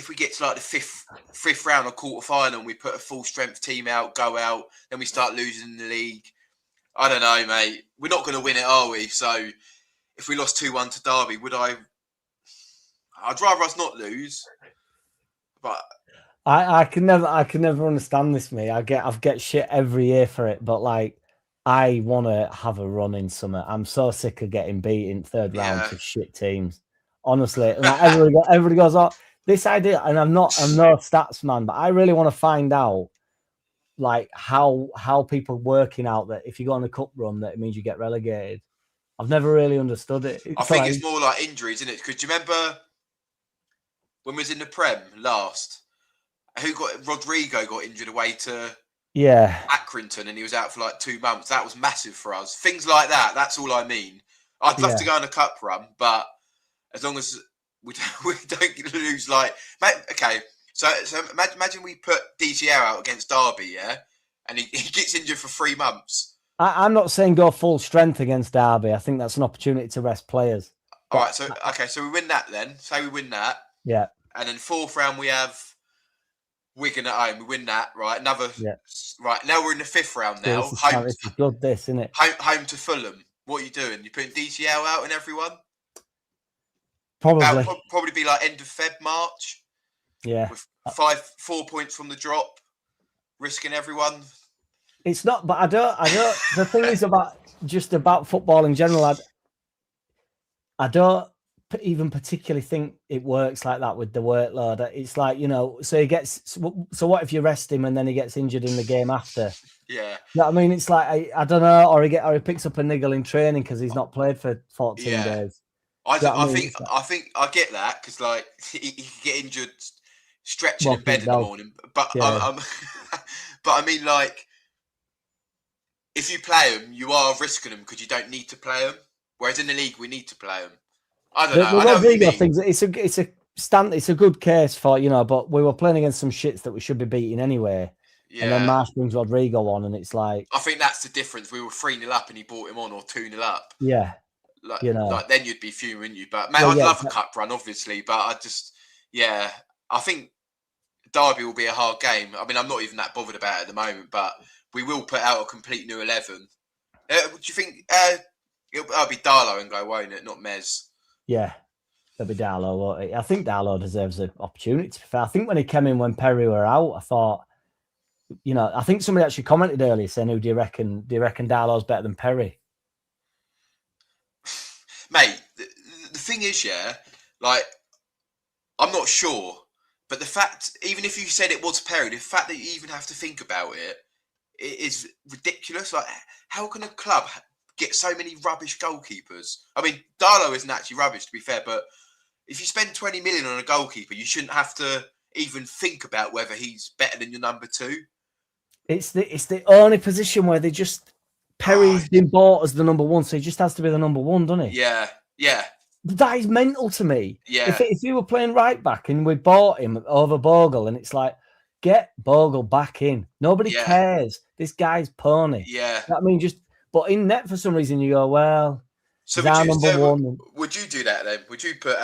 we get to like the fifth round or quarter final, and we put a full strength team out, go out, then we start losing the league. I don't know, mate. We're not going to win it, are we? So if we lost 2-1 to Derby, I'd rather us not lose. But I can never understand this, me. I get shit every year for it, but like I want to have a run in summer. I'm so sick of getting beat in third round to shit teams. Honestly, like everybody goes, "Oh, this idea," and I'm no stats man, but I really want to find out like how people working out that if you go on a cup run, that it means you get relegated. I've never really understood it. I think it's more like injuries, isn't it? Because do you remember when we was in the Prem last? Rodrigo got injured away to Accrington, and he was out for like 2 months. That was massive for us. Things like that. That's all I mean. I'd love to go on a cup run, but as long as we don't lose, like, okay. So imagine we put DCL out against Derby, and he gets injured for 3 months. I'm not saying go full strength against Derby. I think that's an opportunity to rest players. All right, so we win that then. Say we win that, and then 4th round we have Wigan at home. We win that, right? Right now we're in the 5th round now. This is good, this, isn't it? Home to Fulham. What are you doing? You putting DCL out and everyone? Probably. Probably be like end of Feb, March. Yeah. With 4 points from the drop, risking everyone. It's not, but I don't. The thing is about football in general. I don't even particularly think it works like that with the workload. It's like, so he gets. So what if you rest him and then he gets injured in the game after? Yeah. You know what I mean? It's like I don't know, or he picks up a niggle in training because he's not played for 14 days. I think I get that because like he can get injured stretching in bed in the morning, but but I mean, like, if you play him, you are risking him because you don't need to play him. Whereas in the league, we need to play him. I don't know. The Rodrigo things, it's a good case for, but we were playing against some shits that we should be beating anyway. Yeah. And then Marsh brings Rodrigo on, and it's like, I think that's the difference. We were 3-0 up, and he brought him on, or 2-0 up. Yeah. Like, like then you'd be fuming, wouldn't you? But mate, I'd love a cup run, obviously. But I think Derby will be a hard game. I mean, I'm not even that bothered about it at the moment, but we will put out a complete new 11. Do you think it'll be Darlow and go, won't it? Not Mez. Yeah, it'll be Darlow, won't it? I think Darlow deserves an opportunity, to be fair. I think when he came in when Perry were out, I thought, I think somebody actually commented earlier saying, who do you reckon Darlow's better than Perry? Mate, the thing is, like, I'm not sure, but the fact, even if you said it was Perry, the fact that you even have to think about it is ridiculous. Like, how can a club get so many rubbish goalkeepers? I mean, Darlow isn't actually rubbish, to be fair, but if you spend 20 million on a goalkeeper, you shouldn't have to even think about whether he's better than your number 2. It's the only position where they just... Perry's been bought as the number 1, so he just has to be the number 1, doesn't he? Yeah. That is mental to me. Yeah. If you were playing right back and we bought him over Bogle, and it's like, get Bogle back in. Nobody cares. This guy's pony. Yeah. I mean, but in net for some reason you go, well, so would Would you do that then? Would you put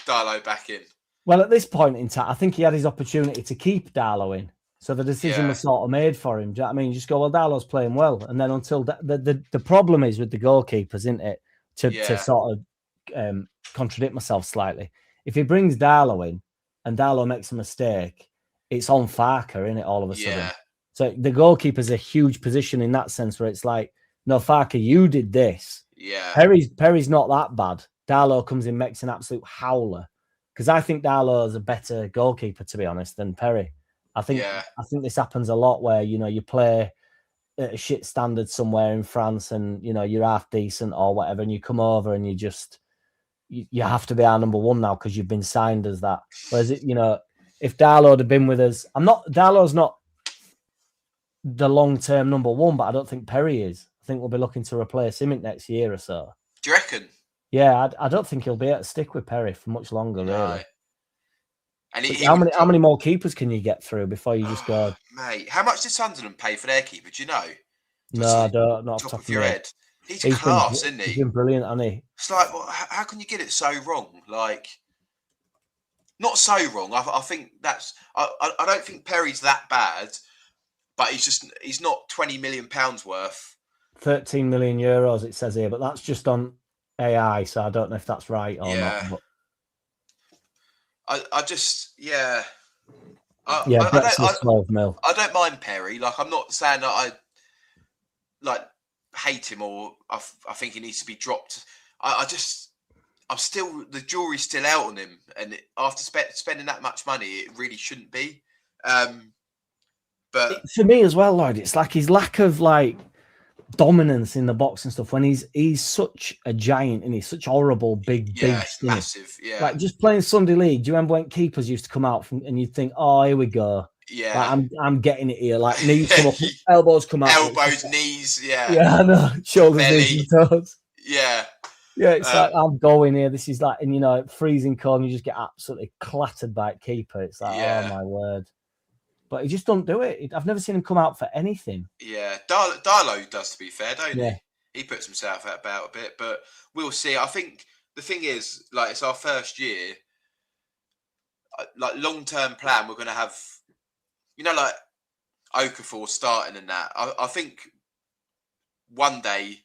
Darlow back in? Well, at this point in time, I think he had his opportunity to keep Darlow in. So the decision was sort of made for him. Do you know what I mean? You just go, well, Darlow's playing well. And then until the problem is with the goalkeepers, isn't it? To sort of contradict myself slightly. If he brings Darlow in and Darlow makes a mistake, it's on Farker, isn't it, all of a sudden? So the goalkeeper's a huge position in that sense where it's like, no, Farker, you did this. Yeah. Perry's not that bad. Darlow comes in, makes an absolute howler. Because I think Darlow's a better goalkeeper, to be honest, than Perry. I think this happens a lot where, you know, you play at a shit standard somewhere in France and, you know, you're half decent or whatever, and you come over and you have to be our number one now because you've been signed as that. Whereas, you know, if Darlow had been with us, Darlow's not the long-term number one, but I don't think Perry is. I think we'll be looking to replace him in next year or so. Do you reckon? Yeah, I don't think he'll be able to stick with Perry for much longer, really. And how many more keepers can you get through before you just go? Mate, how much did Sunderland pay for their keeper? Do you know? No, I don't. Not off the top of your head. He's class, isn't he? He's been brilliant, hasn't he? It's like, well, how can you get it so wrong? Like, not so wrong. I think that's. I don't think Perry's that bad, but he's not £20 million worth. 13 million euros, it says here, but that's just on AI, so I don't know if that's right or not. But... I just, I 12 mil. I don't mind Perry. Like, I'm not saying that I hate him or I think he needs to be dropped. I'm still, the jury's still out on him, and after spending that much money, it really shouldn't be. But for me as well, Lloyd, it's like his lack of dominance in the box and stuff when he's such a giant and he's such horrible big massive, like just playing Sunday League. Do you remember when keepers used to come out and you'd think, oh, here we go, like, I'm getting it here, like knees come up, elbows come out, knees, I know, shoulders, knees, and toes, it's like, I'm going here, this is like, and you know, freezing cold, and you just get absolutely clattered by a keeper. It's like, oh my word. But he just don't do it. I've never seen him come out for anything. Yeah, Darlow does, to be fair, don't he? Yeah. He puts himself out about a bit, but we'll see. I think the thing is, like, it's our first year. Like, long-term plan, we're going to have, you know, like, Okafor starting and that. I think one day,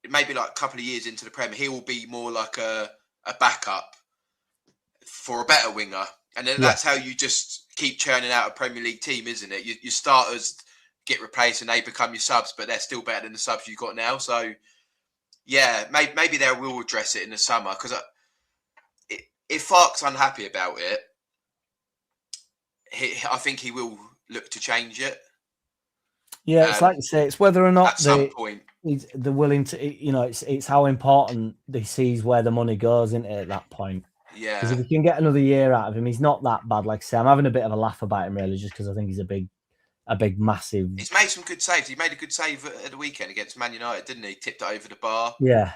maybe like a couple of years into the Premier, he will be more like a backup for a better winger. And then that's how you just keep churning out a Premier League team, isn't it? Your starters get replaced and they become your subs, but they're still better than the subs you've got now. So, maybe they will address it in the summer. Because if Fark's unhappy about it, I think he will look to change it. Yeah, it's like you say, it's whether or not at some point they're willing to, you know, it's how important he sees where the money goes into at that point. Yeah. Because if we can get another year out of him, he's not that bad. Like I say, I'm having a bit of a laugh about him, really, just because I think he's a big, massive. He's made some good saves. He made a good save at the weekend against Man United, didn't he? Tipped it over the bar. Yeah.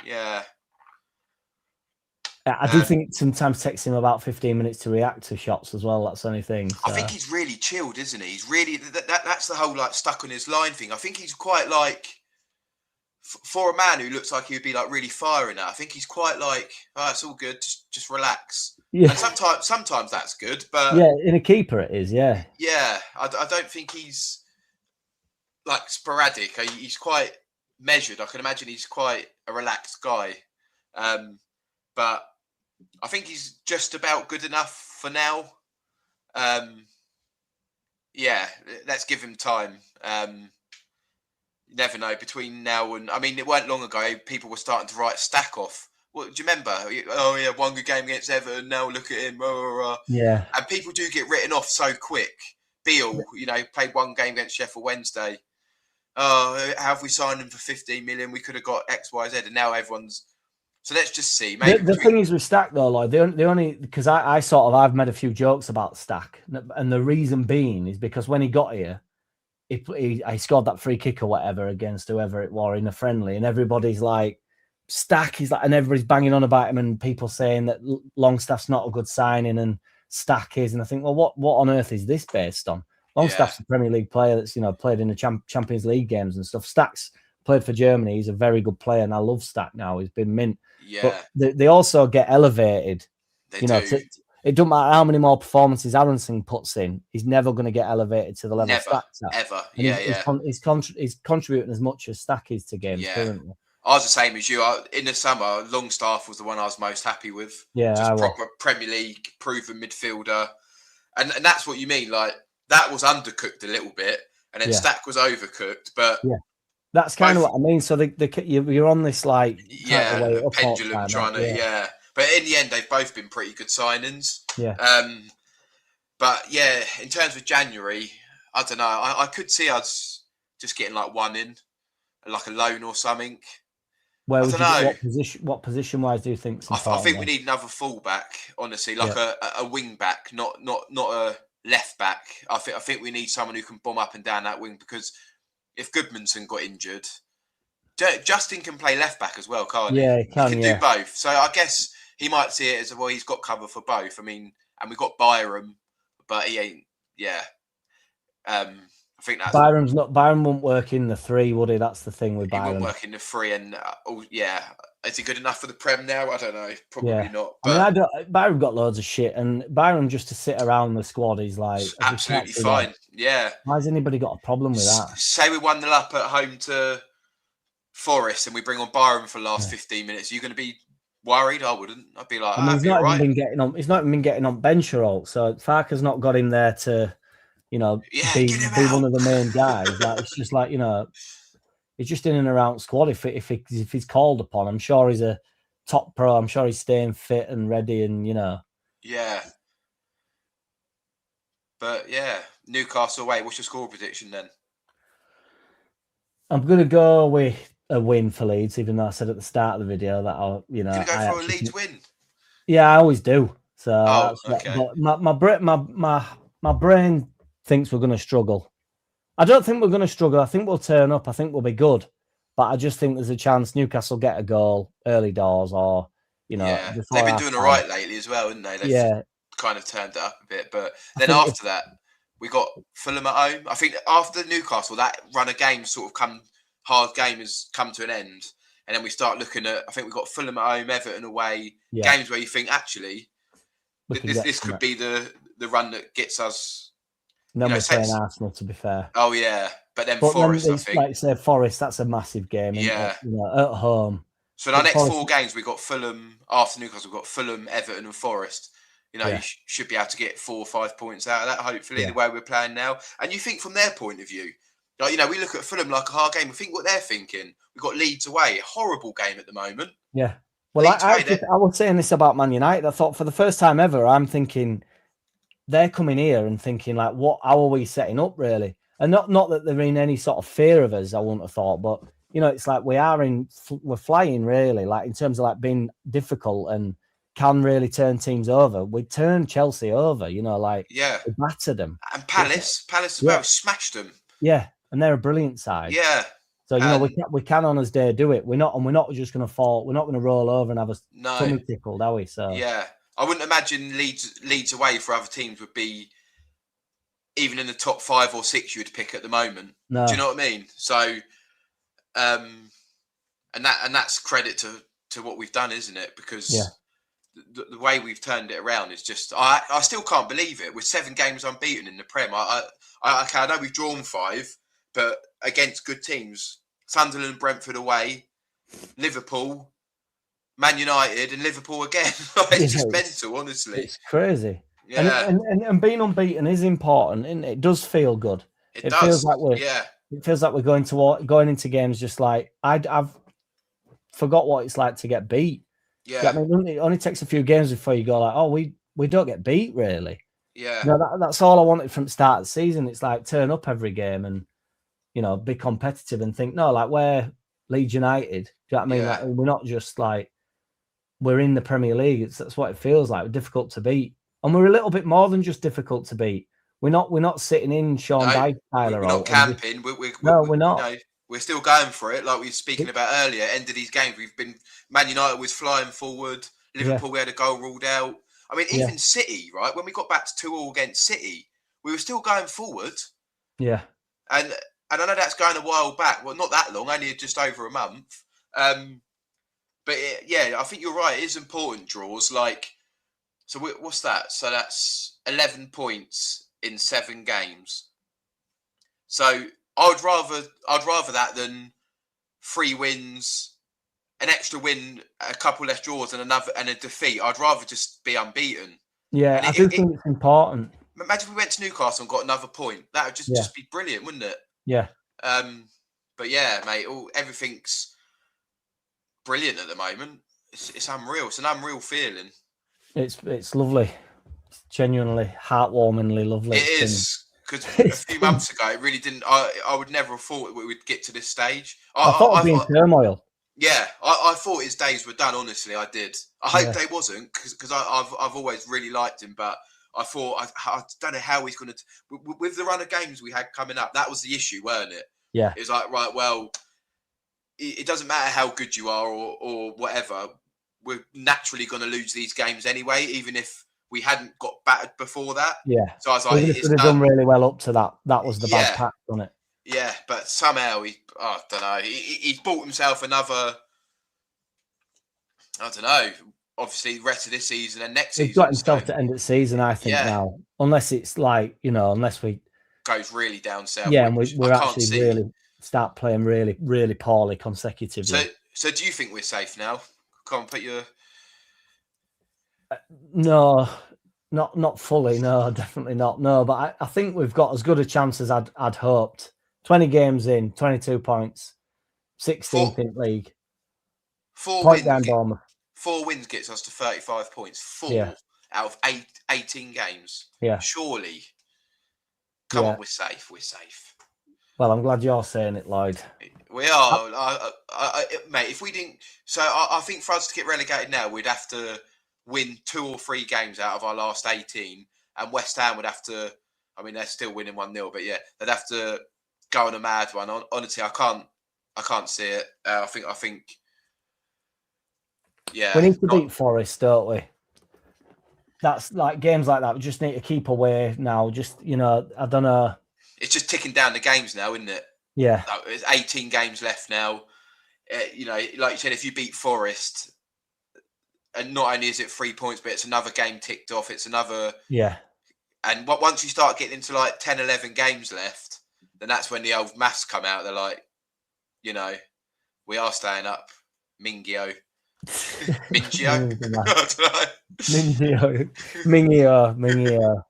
Yeah. I do think it sometimes takes him about 15 minutes to react to shots as well. That's the only thing. So. I think he's really chilled, isn't he? He's really that's the whole like stuck on his line thing. I think he's quite like. For a man who looks like he would be like really firing at, I think he's quite like, oh, it's all good, just relax. Yeah. And sometimes that's good, but in a keeper it is, Yeah, I don't think he's like sporadic. He's quite measured. I can imagine he's quite a relaxed guy, but I think he's just about good enough for now. Let's give him time. You never know between now and, I mean, it weren't long ago people were starting to write Stack off. Well, do you remember? Oh yeah, one good game against Everton. Now look at him. Yeah. And people do get written off so quick. Beale, you know, played one game against Sheffield Wednesday. Oh, have we signed him for 15 million? We could have got X, Y, Z, and now everyone's. So let's just see. Maybe the thing is with Stack though, like the only because I've made a few jokes about Stack, and the reason being is because when he got here. He scored that free kick or whatever against whoever it was in a friendly, and everybody's like, Stack is like, and everybody's banging on about him, and people saying that Longstaff's not a good signing and Stack is, and I think, well, what on earth is this based on? Longstaff's a Premier League player that's, you know, played in the Champions League games and stuff. Stack's played for Germany. He's a very good player, and I love Stack now. He's been mint. Yeah. But they also get elevated. They you know, do. it doesn't matter how many more performances Aronson puts in. He's never going to get elevated to the level Never, Stack's at. ever. And Yeah, he's contributing as much as Stack is to games currently. I was the same as you. In the summer, Longstaff was the one I was most happy with. Yeah, just proper Premier League proven midfielder, and that's what you mean. Like that was undercooked a little bit, and then Stack was overcooked. But that's kind of what I mean. So you're on this like pendulum trying to But in the end, they've both been pretty good signings. Yeah. But yeah, in terms of January, I don't know. I could see us just getting like one in, like a loan or something. Where would what position wise do you think? I think we need another fullback, honestly, like a wing back, not a left back. I think we need someone who can bomb up and down that wing, because if Goodmanson got injured, Justin can play left back as well, can't he? Yeah, he can do both. So I guess he might see it as well. He's got cover for both. I mean, and we've got Byram, but he ain't. Yeah. I think that's Byram won't work in the 3, would he? That's the thing with Byram. He won't work in the 3, and is he good enough for the Prem now? I don't know. Probably not. But I mean, Byram got loads of shit, and Byram just to sit around the squad is like absolutely fine. Yeah. Why has anybody got a problem with that? Say we 1-0 up at home to Forest, and we bring on Byram for the last 15 minutes. Are you going to be worried? I wouldn't. I'd be like, he's not even been getting on. He's not even been getting on bench or all. So Farker's not got him there to, be one of the main guys. Like, it's just like, he's just in and around squad. If he's called upon, I'm sure he's a top pro. I'm sure he's staying fit and ready, and Yeah. But yeah, Newcastle away. What's your score prediction then? I'm gonna go with a win for Leeds, even though I said at the start of the video that You're gonna go for a Leeds win. Yeah, I always do. So okay. But my brain thinks we're going to struggle. I don't think we're going to struggle. I think we'll turn up. I think we'll be good. But I just think there's a chance Newcastle get a goal early doors, or they've been doing all right lately as well, haven't they? They've kind of turned it up a bit. But then after that, we got Fulham at home. I think after Newcastle, that run of games hard game has come to an end. And then we start looking at, I think we've got Fulham at home, Everton away, games where you think, actually, this could be the run that gets us. And then we're playing Arsenal, to be fair. Oh, yeah. But then Forest, I think. Like say Forest, that's a massive game. Yeah. At home. So in our next 4 games, we've got Fulham, after Newcastle, we've got Fulham, Everton and Forest. You should be able to get 4 or 5 points out of that, hopefully, the way we're playing now. And you think from their point of view, like, we look at Fulham like a hard game. We think what they're thinking. We've got Leeds away, a horrible game at the moment. Yeah. Well, I was saying this about Man United. I thought for the first time ever, I'm thinking they're coming here and thinking like, how are we setting up really? And not that they're in any sort of fear of us, I wouldn't have thought, but it's like we're flying really, like in terms of like being difficult and can really turn teams over. We turned Chelsea over, we battered them. And Palace as well, smashed them. Yeah, and they're a brilliant side. Yeah. So we can on his day do it. We're not just going to fall. We're not going to roll over and have a tummy tickled, are we? So I wouldn't imagine Leeds away for other teams would be even in the top 5 or 6 you would pick at the moment. No. Do you know what I mean? So, and that's credit to what we've done, isn't it? Because the way we've turned it around is just I still can't believe it. We're 7 games unbeaten in the Prem. I know we've drawn 5, but against good teams, Sunderland, Brentford away, Liverpool, Man United, and Liverpool again. It's just mental, honestly. It's crazy. Yeah. And being unbeaten is important, and it does feel good. It does. Feels like it feels like we're going into games just like I've forgot what it's like to get beat. Yeah. I mean, it only takes a few games before you go like, oh, we don't get beat really. Yeah. That's all I wanted from the start of the season. It's like turn up every game and be competitive and think, no, like we're Leeds United. Do you know what I mean? Yeah. Like, we're not just like we're in the Premier League. That's what it feels like. We're difficult to beat. And we're a little bit more than just difficult to beat. We're not sitting in Sean Dyche, Tyler. We're not camping. We're not. We're still going for it, like we were speaking about earlier. End of these games, we've been Man United was flying forward. Liverpool, we had a goal ruled out. I mean, even City, right? When we got back to 2-2 against City, we were still going forward. Yeah. And and I know that's going a while back. Well, not that long, only just over a month. But I think you're right. It is important, draws. Like, so what's that? So that's 11 points in 7 games. So I'd rather that than 3 wins, an extra win, a couple less draws, and a defeat. I'd rather just be unbeaten. Yeah, I do think it's important. Imagine if we went to Newcastle and got another point. That would just be brilliant, wouldn't it? Yeah. But yeah, mate, everything's brilliant at the moment. It's unreal. It's an unreal feeling. It's lovely. It's genuinely heartwarmingly lovely. It is. Because a few months ago, it really didn't. I would never have thought we would get to this stage. I thought it'd be in turmoil. Yeah, I thought his days were done. Honestly, I did. I hope they wasn't, because I've always really liked him. But I thought I don't know how he's going to. With the run of games we had coming up, that was the issue, weren't it? Yeah. It was like, right, well, it doesn't matter how good you are or whatever. We're naturally going to lose these games anyway, even if we hadn't got battered before that. Yeah. So I was like, he's done really well up to that. That was the bad patch, wasn't it? Yeah, but somehow I don't know. He's bought himself another. I don't know. Obviously, the rest of this season and next season. He's got himself to end the season, I think, now. Unless it's like, unless we goes really down south. Yeah, and we're actually really start playing really, really poorly consecutively. So do you think we're safe now? Come on, put your. No, not fully. No, definitely not. No, but I think we've got as good a chance as I'd hoped. 20 games in, 22 points, 16th in league. 4 wins gets us to 35 points. 4 out of 18 games. Yeah. Surely. Come on, we're safe. We're safe. Well, I'm glad you're saying it, Lloyd. We are. Mate, if we didn't... So I think for us to get relegated now, we'd have to win 2 or 3 games out of our last 18. And West Ham would have to... I mean, they're still winning 1-0, but yeah, they'd have to go on a mad one. Honestly, I can't see it. I think... Yeah. We need to beat Forest, don't we? That's like games like that. We just need to keep away now. Just, I don't know. It's just ticking down the games now, isn't it? Yeah. There's 18 games left now. Like you said, if you beat Forest, and not only is it 3 points, but it's another game ticked off. It's another. Yeah. And once you start getting into like 10, 11 games left, then that's when the old maths come out. They're like, we are staying up. Mingio. Mingio. Mingio.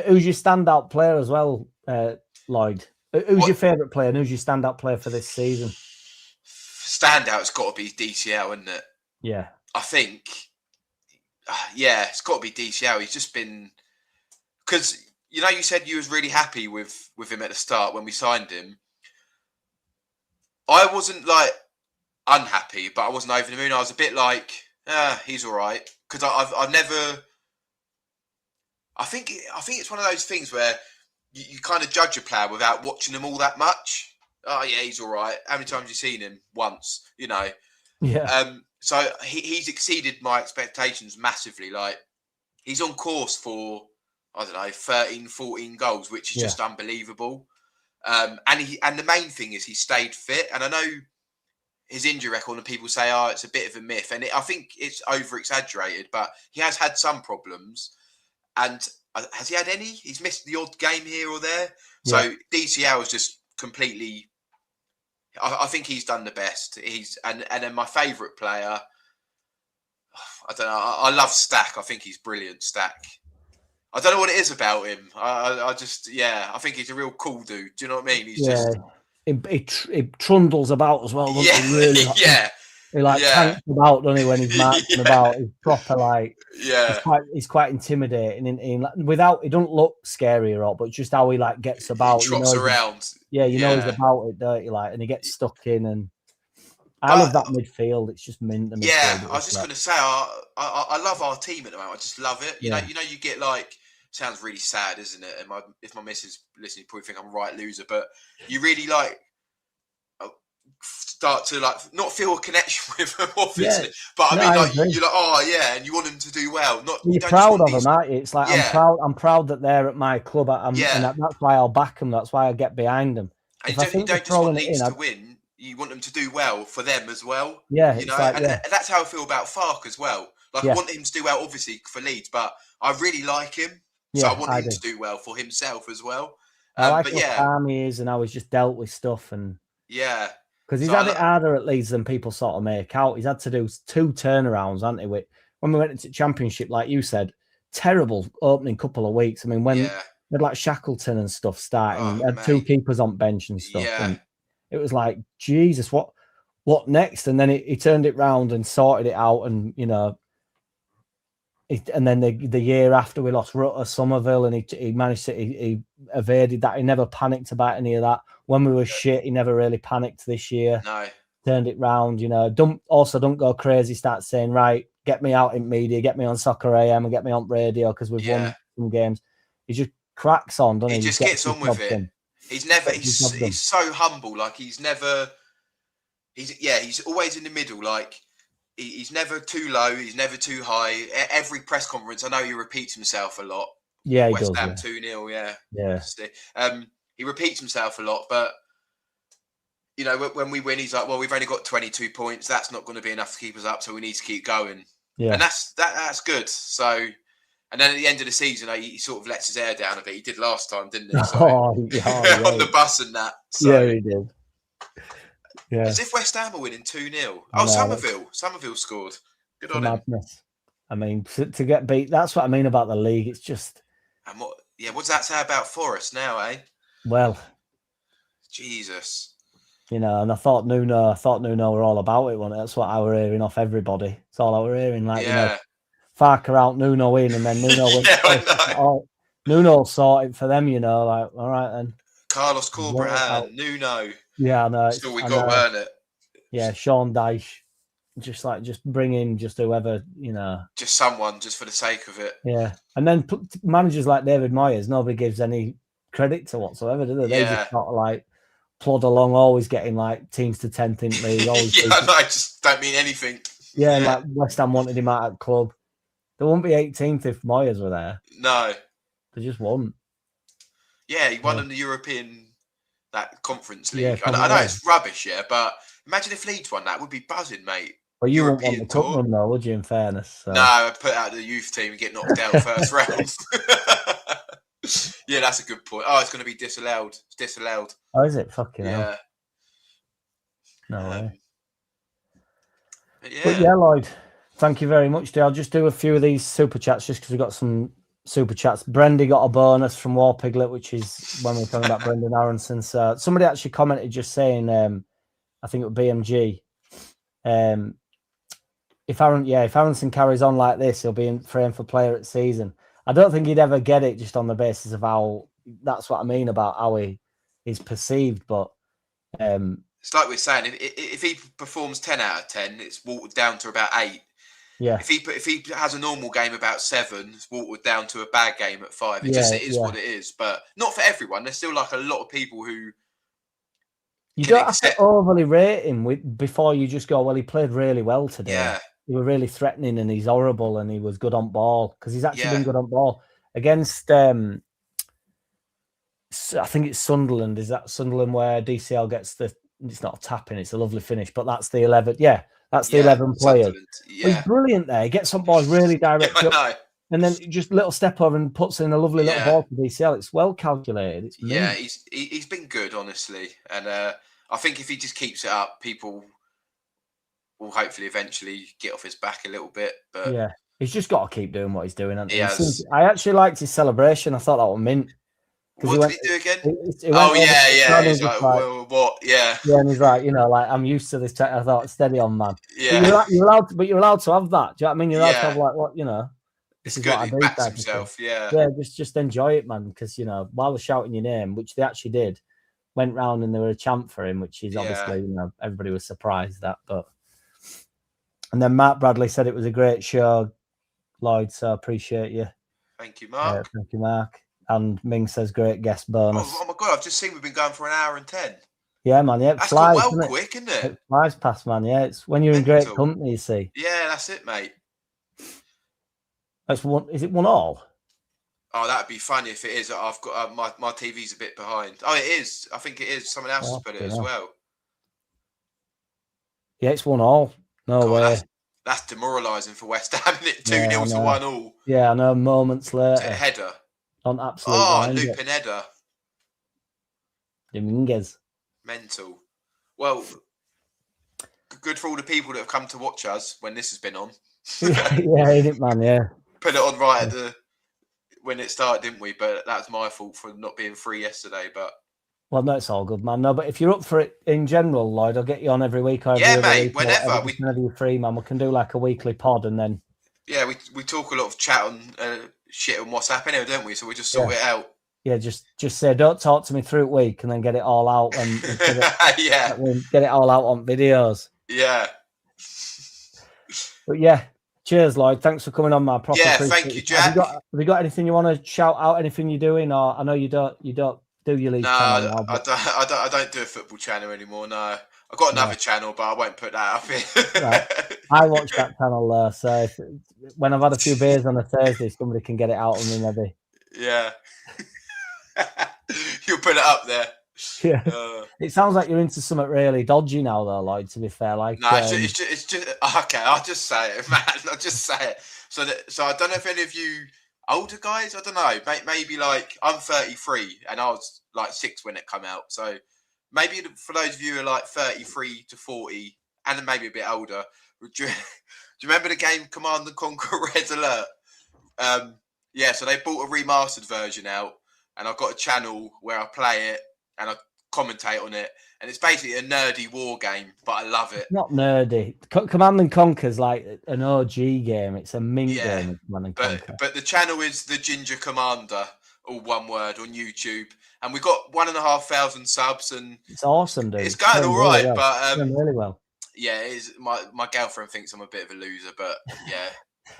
Who's your standout player as well, Lloyd? Who's your favourite player and who's your standout player for this season? Standout's got to be DCL, isn't it? Yeah. I think, it's got to be DCL. He's just been... Because, you said you was really happy with him at the start when we signed him. I wasn't, unhappy, but I wasn't over the moon. I was a bit like, he's all right. Because I've never... I think it's one of those things where you kind of judge a player without watching them all that much. Oh yeah, he's all right. How many times have you seen him? Once, Yeah. So he's exceeded my expectations massively. Like, he's on course for, I don't know, 13, 14 goals, which is just unbelievable. And the main thing is he stayed fit. And I know his injury record, and people say, it's a bit of a myth. And I think it's over exaggerated, but he has had some problems. And has he had any? He's missed the odd game here or there. Yeah. So DCL is just completely... I think he's done the best. And then my favourite player, I don't know. I love Stack. I think he's brilliant, Stack. I don't know what it is about him. I think he's a real cool dude. Do you know what I mean? He's just... He trundles about as well, doesn't he? Really, he tanks about, doesn't he, when he's marching about? He's proper he's quite intimidating. He don't look scary at all, but just how he gets about. He trots around. He's about it, don't he? And he gets stuck in, and I love that midfield. It's just mint. I was just going to say, I love our team at the moment. I just love it. You know, you get sounds really sad, isn't it? And if my missus listening, you probably think I'm a right loser, but you really start to like not feel a connection with them, obviously. But I mean, like you're like, oh yeah, and you want them to do well. You're proud of them, aren't you? It's like I'm proud that they're at my club, and that's why I'll back them. That's why I get behind them. And you don't just want Leeds to win. You want them to do well for them as well. Yeah, you know, and that's how I feel about Farke as well. Like I want him to do well, obviously for Leeds, but I really like him, so I want him to do well for himself as well. I like how calm he is, and how he's just dealt with stuff, and because he's had it harder at Leeds than people sort of make out. He's had to do 2 turnarounds, hasn't he? When we went into Championship, like you said, terrible opening couple of weeks. I mean, when they had like Shackleton and stuff starting, had 2 keepers on bench and stuff, and it was like, Jesus, what next? And then he turned it round and sorted it out, and you know. And then the year after we lost Rutter Somerville, and he managed to he evaded that. He never panicked about any of that. When we were shit, he never really panicked this year. No, turned it round. You know, don't go crazy. Start saying, right, get me out in media, get me on Soccer AM, and get me on radio because we've won some games. He just cracks on, doesn't he? He just gets on with it. He's never. He's so humble. Like he's never. He's always in the middle. Like. He's never too low. He's never too high. Every press conference, I know he repeats himself a lot. Yeah, he West does. Ham 2-0. Yeah. He repeats himself a lot, but you know, when we win, he's like, "Well, we've only got 22 points. That's not going to be enough to keep us up, so we need to keep going." Yeah, and that's good. So, and then at the end of the season, he sort of lets his hair down a bit. He did last time, didn't he? So, on the bus and that. So. Yeah, he did. Yeah. As if West Ham are winning 2-0. Oh, Somerville scored. Good on madness. I mean, to get beat, that's what I mean about the league. It's just... And what does that say about Forest now, eh? Well... Jesus. You know, and I thought Nuno were all about it, wasn't it? That's what I were hearing off everybody. It's all I were hearing. Like, you know, Farke out, Nuno in, and then Nuno wins. Nuno sorted for them, you know, like, all right then. Carlos Corberán, Nuno. Yeah, I know. Still, we got to earn it. Yeah, Sean Dyche. Just bring in just whoever, you know. Just someone, just for the sake of it. Yeah. And then managers like David Moyes, nobody gives any credit to whatsoever, do they? They just sort of like plod along, always getting like teams to 10th in league. I just don't mean anything. Yeah, like West Ham wanted him out at club. They wouldn't be 18th if Moyes were there. No. They just won't. Yeah, he won in the European... that Conference League. I know it's rubbish, but imagine if Leeds won that. We'd be buzzing, mate. Well, you wouldn't want the cup run, though, would you, in fairness? So. No, I'd put out the youth team and get knocked out first round. Yeah, that's a good point. Oh, it's going to be disallowed. It's disallowed. Oh, is it? Fucking hell. No way. But yeah, Lloyd, thank you very much, I'll just do a few of these super chats just because we've got some super chats. Brendy got a bonus from War Piglet, which is when we were talking about Brendan Aronson. So somebody actually commented just saying, I think it was BMG. If Aronson carries on like this, he'll be in frame for player at the season. I don't think he'd ever get it just on the basis of how, that's what I mean about how he is perceived. But it's like we're saying, if he performs 10 out of 10, it's watered down to about 8. Yeah. If he has a normal game about 7, it's watered down to a bad game at 5. It is what it is, but not for everyone. There's still like a lot of people who you don't have to overly rate him before you just go, well, he played really well today. Yeah. He was really threatening and he's horrible and he was good on ball because he's actually been good on ball against. I think it's Sunderland. Is that Sunderland where DCL gets the? It's not a tapping. It's a lovely finish, but that's the 11. Yeah. That's the 11 players. Yeah. He's brilliant there. He gets some balls really direct up, and then just little step over and puts in a lovely little ball to DCL. It's well calculated. It's he's been good, honestly. And I think if he just keeps it up, people will hopefully eventually get off his back a little bit. But yeah, he's just got to keep doing what he's doing. I actually liked his celebration. I thought that was mint. What did he do again? He's like, well, what? Yeah. Yeah, and he's like, you know, like, I'm used to this. I thought, steady on, man. Yeah. You're allowed to have that. Do you know what I mean? You're allowed to have, like, what, you know. It's good. He backs himself, yeah. Yeah, just enjoy it, man. Because, you know, while they're shouting your name, which they actually did, went round and they were a chant for him, which is obviously, you know, everybody was surprised at. But and then Mark Bradley said it was a great show, Lloyd. So I appreciate you. Thank you, Mark. Thank you, Mark. And Ming says great guest bonus. Oh my God, I've just seen we've been going for an hour and 10. Yeah, man. Yeah, it That's flies, gone doesn't well it? quick, isn't it? It flies past, man. Yeah, it's when you're in great Mental. company. You see, Yeah, that's it, mate. that's one. Is it 1-1? Oh, that'd be funny if it is. I've got my TV's a bit behind. Oh, it is. I think it is. Someone else has put it as well. Yeah, it's 1-1. No God, way. That's demoralising for West Ham, isn't it? 2-0 to 1-1. Yeah, I know. Moments later, Header. on absolute looping header. Dominguez. Mental. Well, good for all the people that have come to watch us when this has been on. Yeah, ain't it, man? Yeah. Put it on right at when it started, didn't we? But that's my fault for not being free yesterday. But well, no, it's all good, man. No, but if you're up for it in general, Lloyd, I'll get you on every week. Or yeah, mate. Whenever you're free, man, we can do like a weekly pod, and then yeah, we talk a lot of chat on shit on WhatsApp anyway, don't we? So we just sort it out. Yeah, just say don't talk to me through the week, and then get it all out and get it all out on videos. Yeah. But yeah, cheers, Lloyd. Thanks for coming on, my proper. Yeah, thank you, Jack. Have you got anything you want to shout out? Anything you're doing, or I know you don't do your league channel now, but... I don't do a football channel anymore. No, I've got another channel, but I won't put that up here. Right. I watch that channel there, so when I've had a few beers on a Thursday, somebody can get it out on me, maybe. Yeah. You'll put it up there. Yeah. It sounds like you're into something really dodgy now, though, Lloyd. To be fair, like no, it's just okay. I'll just say it, man. I'll just say it. So I don't know if any of you older guys, I don't know, maybe like I'm 33 and I was like 6 when it came out. So maybe for those of you who are like 33 to 40 and maybe a bit older, do you remember the game Command and Conquer Red Alert? Yeah, so they bought a remastered version out, and I've got a channel where I play it and I commentate on it, and it's basically a nerdy war game, but I love it. It's not nerdy. Command and Conquer's like an OG game. It's a mint game. Command and Conquer. But the channel is the Ginger Commander, all one word, on YouTube, and we've got 1,500 subs, and it's awesome, dude. It's going all right, but really well. Yeah, it is. My girlfriend thinks I'm a bit of a loser, but yeah.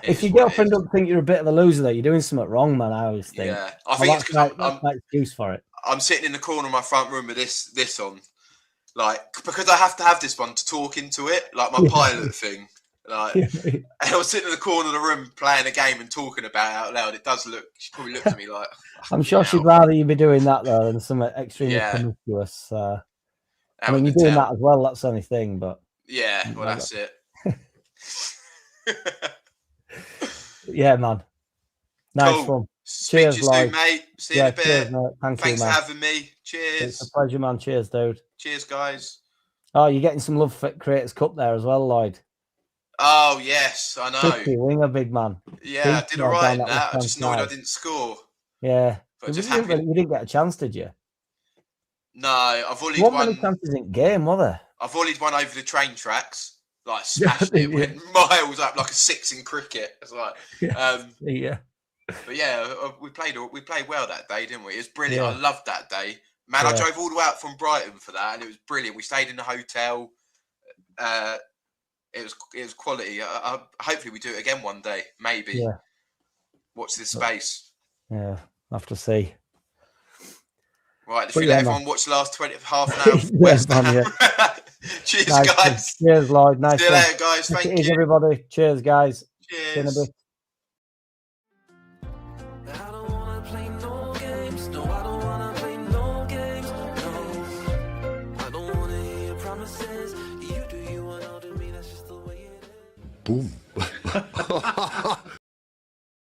If your girlfriend don't think you're a bit of a loser, though, you're doing something wrong, man. I always think. Yeah, I think it's because I'm an excuse for it. I'm sitting in the corner of my front room with this on, like, because I have to have this one to talk into it, like my pilot thing. Like, and I was sitting in the corner of the room playing a game and talking about it out loud. It does look. She probably looks at me like. I'm sure she'd rather you be doing that though than something extremely promiscuous. I mean, you're doing that as well. That's the only thing, but yeah, well, that's it. Yeah, man. Nice one. Cheers, Lloyd. Mate. See you in a bit. Cheers, mate. Thanks for having me. Cheers. It's a pleasure, man. Cheers, dude. Cheers, guys. Oh, you're getting some love for Creators Cup there as well, Lloyd. Oh, yes, I know. 50 winger, big man. Yeah, I did all right in that. I just annoyed I didn't score. Yeah. But you didn't get a chance, did you? No, I volleyed one. Many chances in game, were there? I volleyed one over the train tracks. Like, smashed it, went miles up like a 6 in cricket. It's like, yeah. But yeah, we played well that day, didn't we? It was brilliant. I loved that day. Man, I drove all the way out from Brighton for that, and it was brilliant. We stayed in the hotel. It was quality. Hopefully we do it again one day, maybe. Yeah. Watch this space. Yeah, I'll have to see. Right, if you let everyone watch the last half an hour of West Ham. Cheers, guys. Cheers, Lloyd. Nice. See you later, guys. Thank you, everybody. Cheers, guys. Cheers. Boom.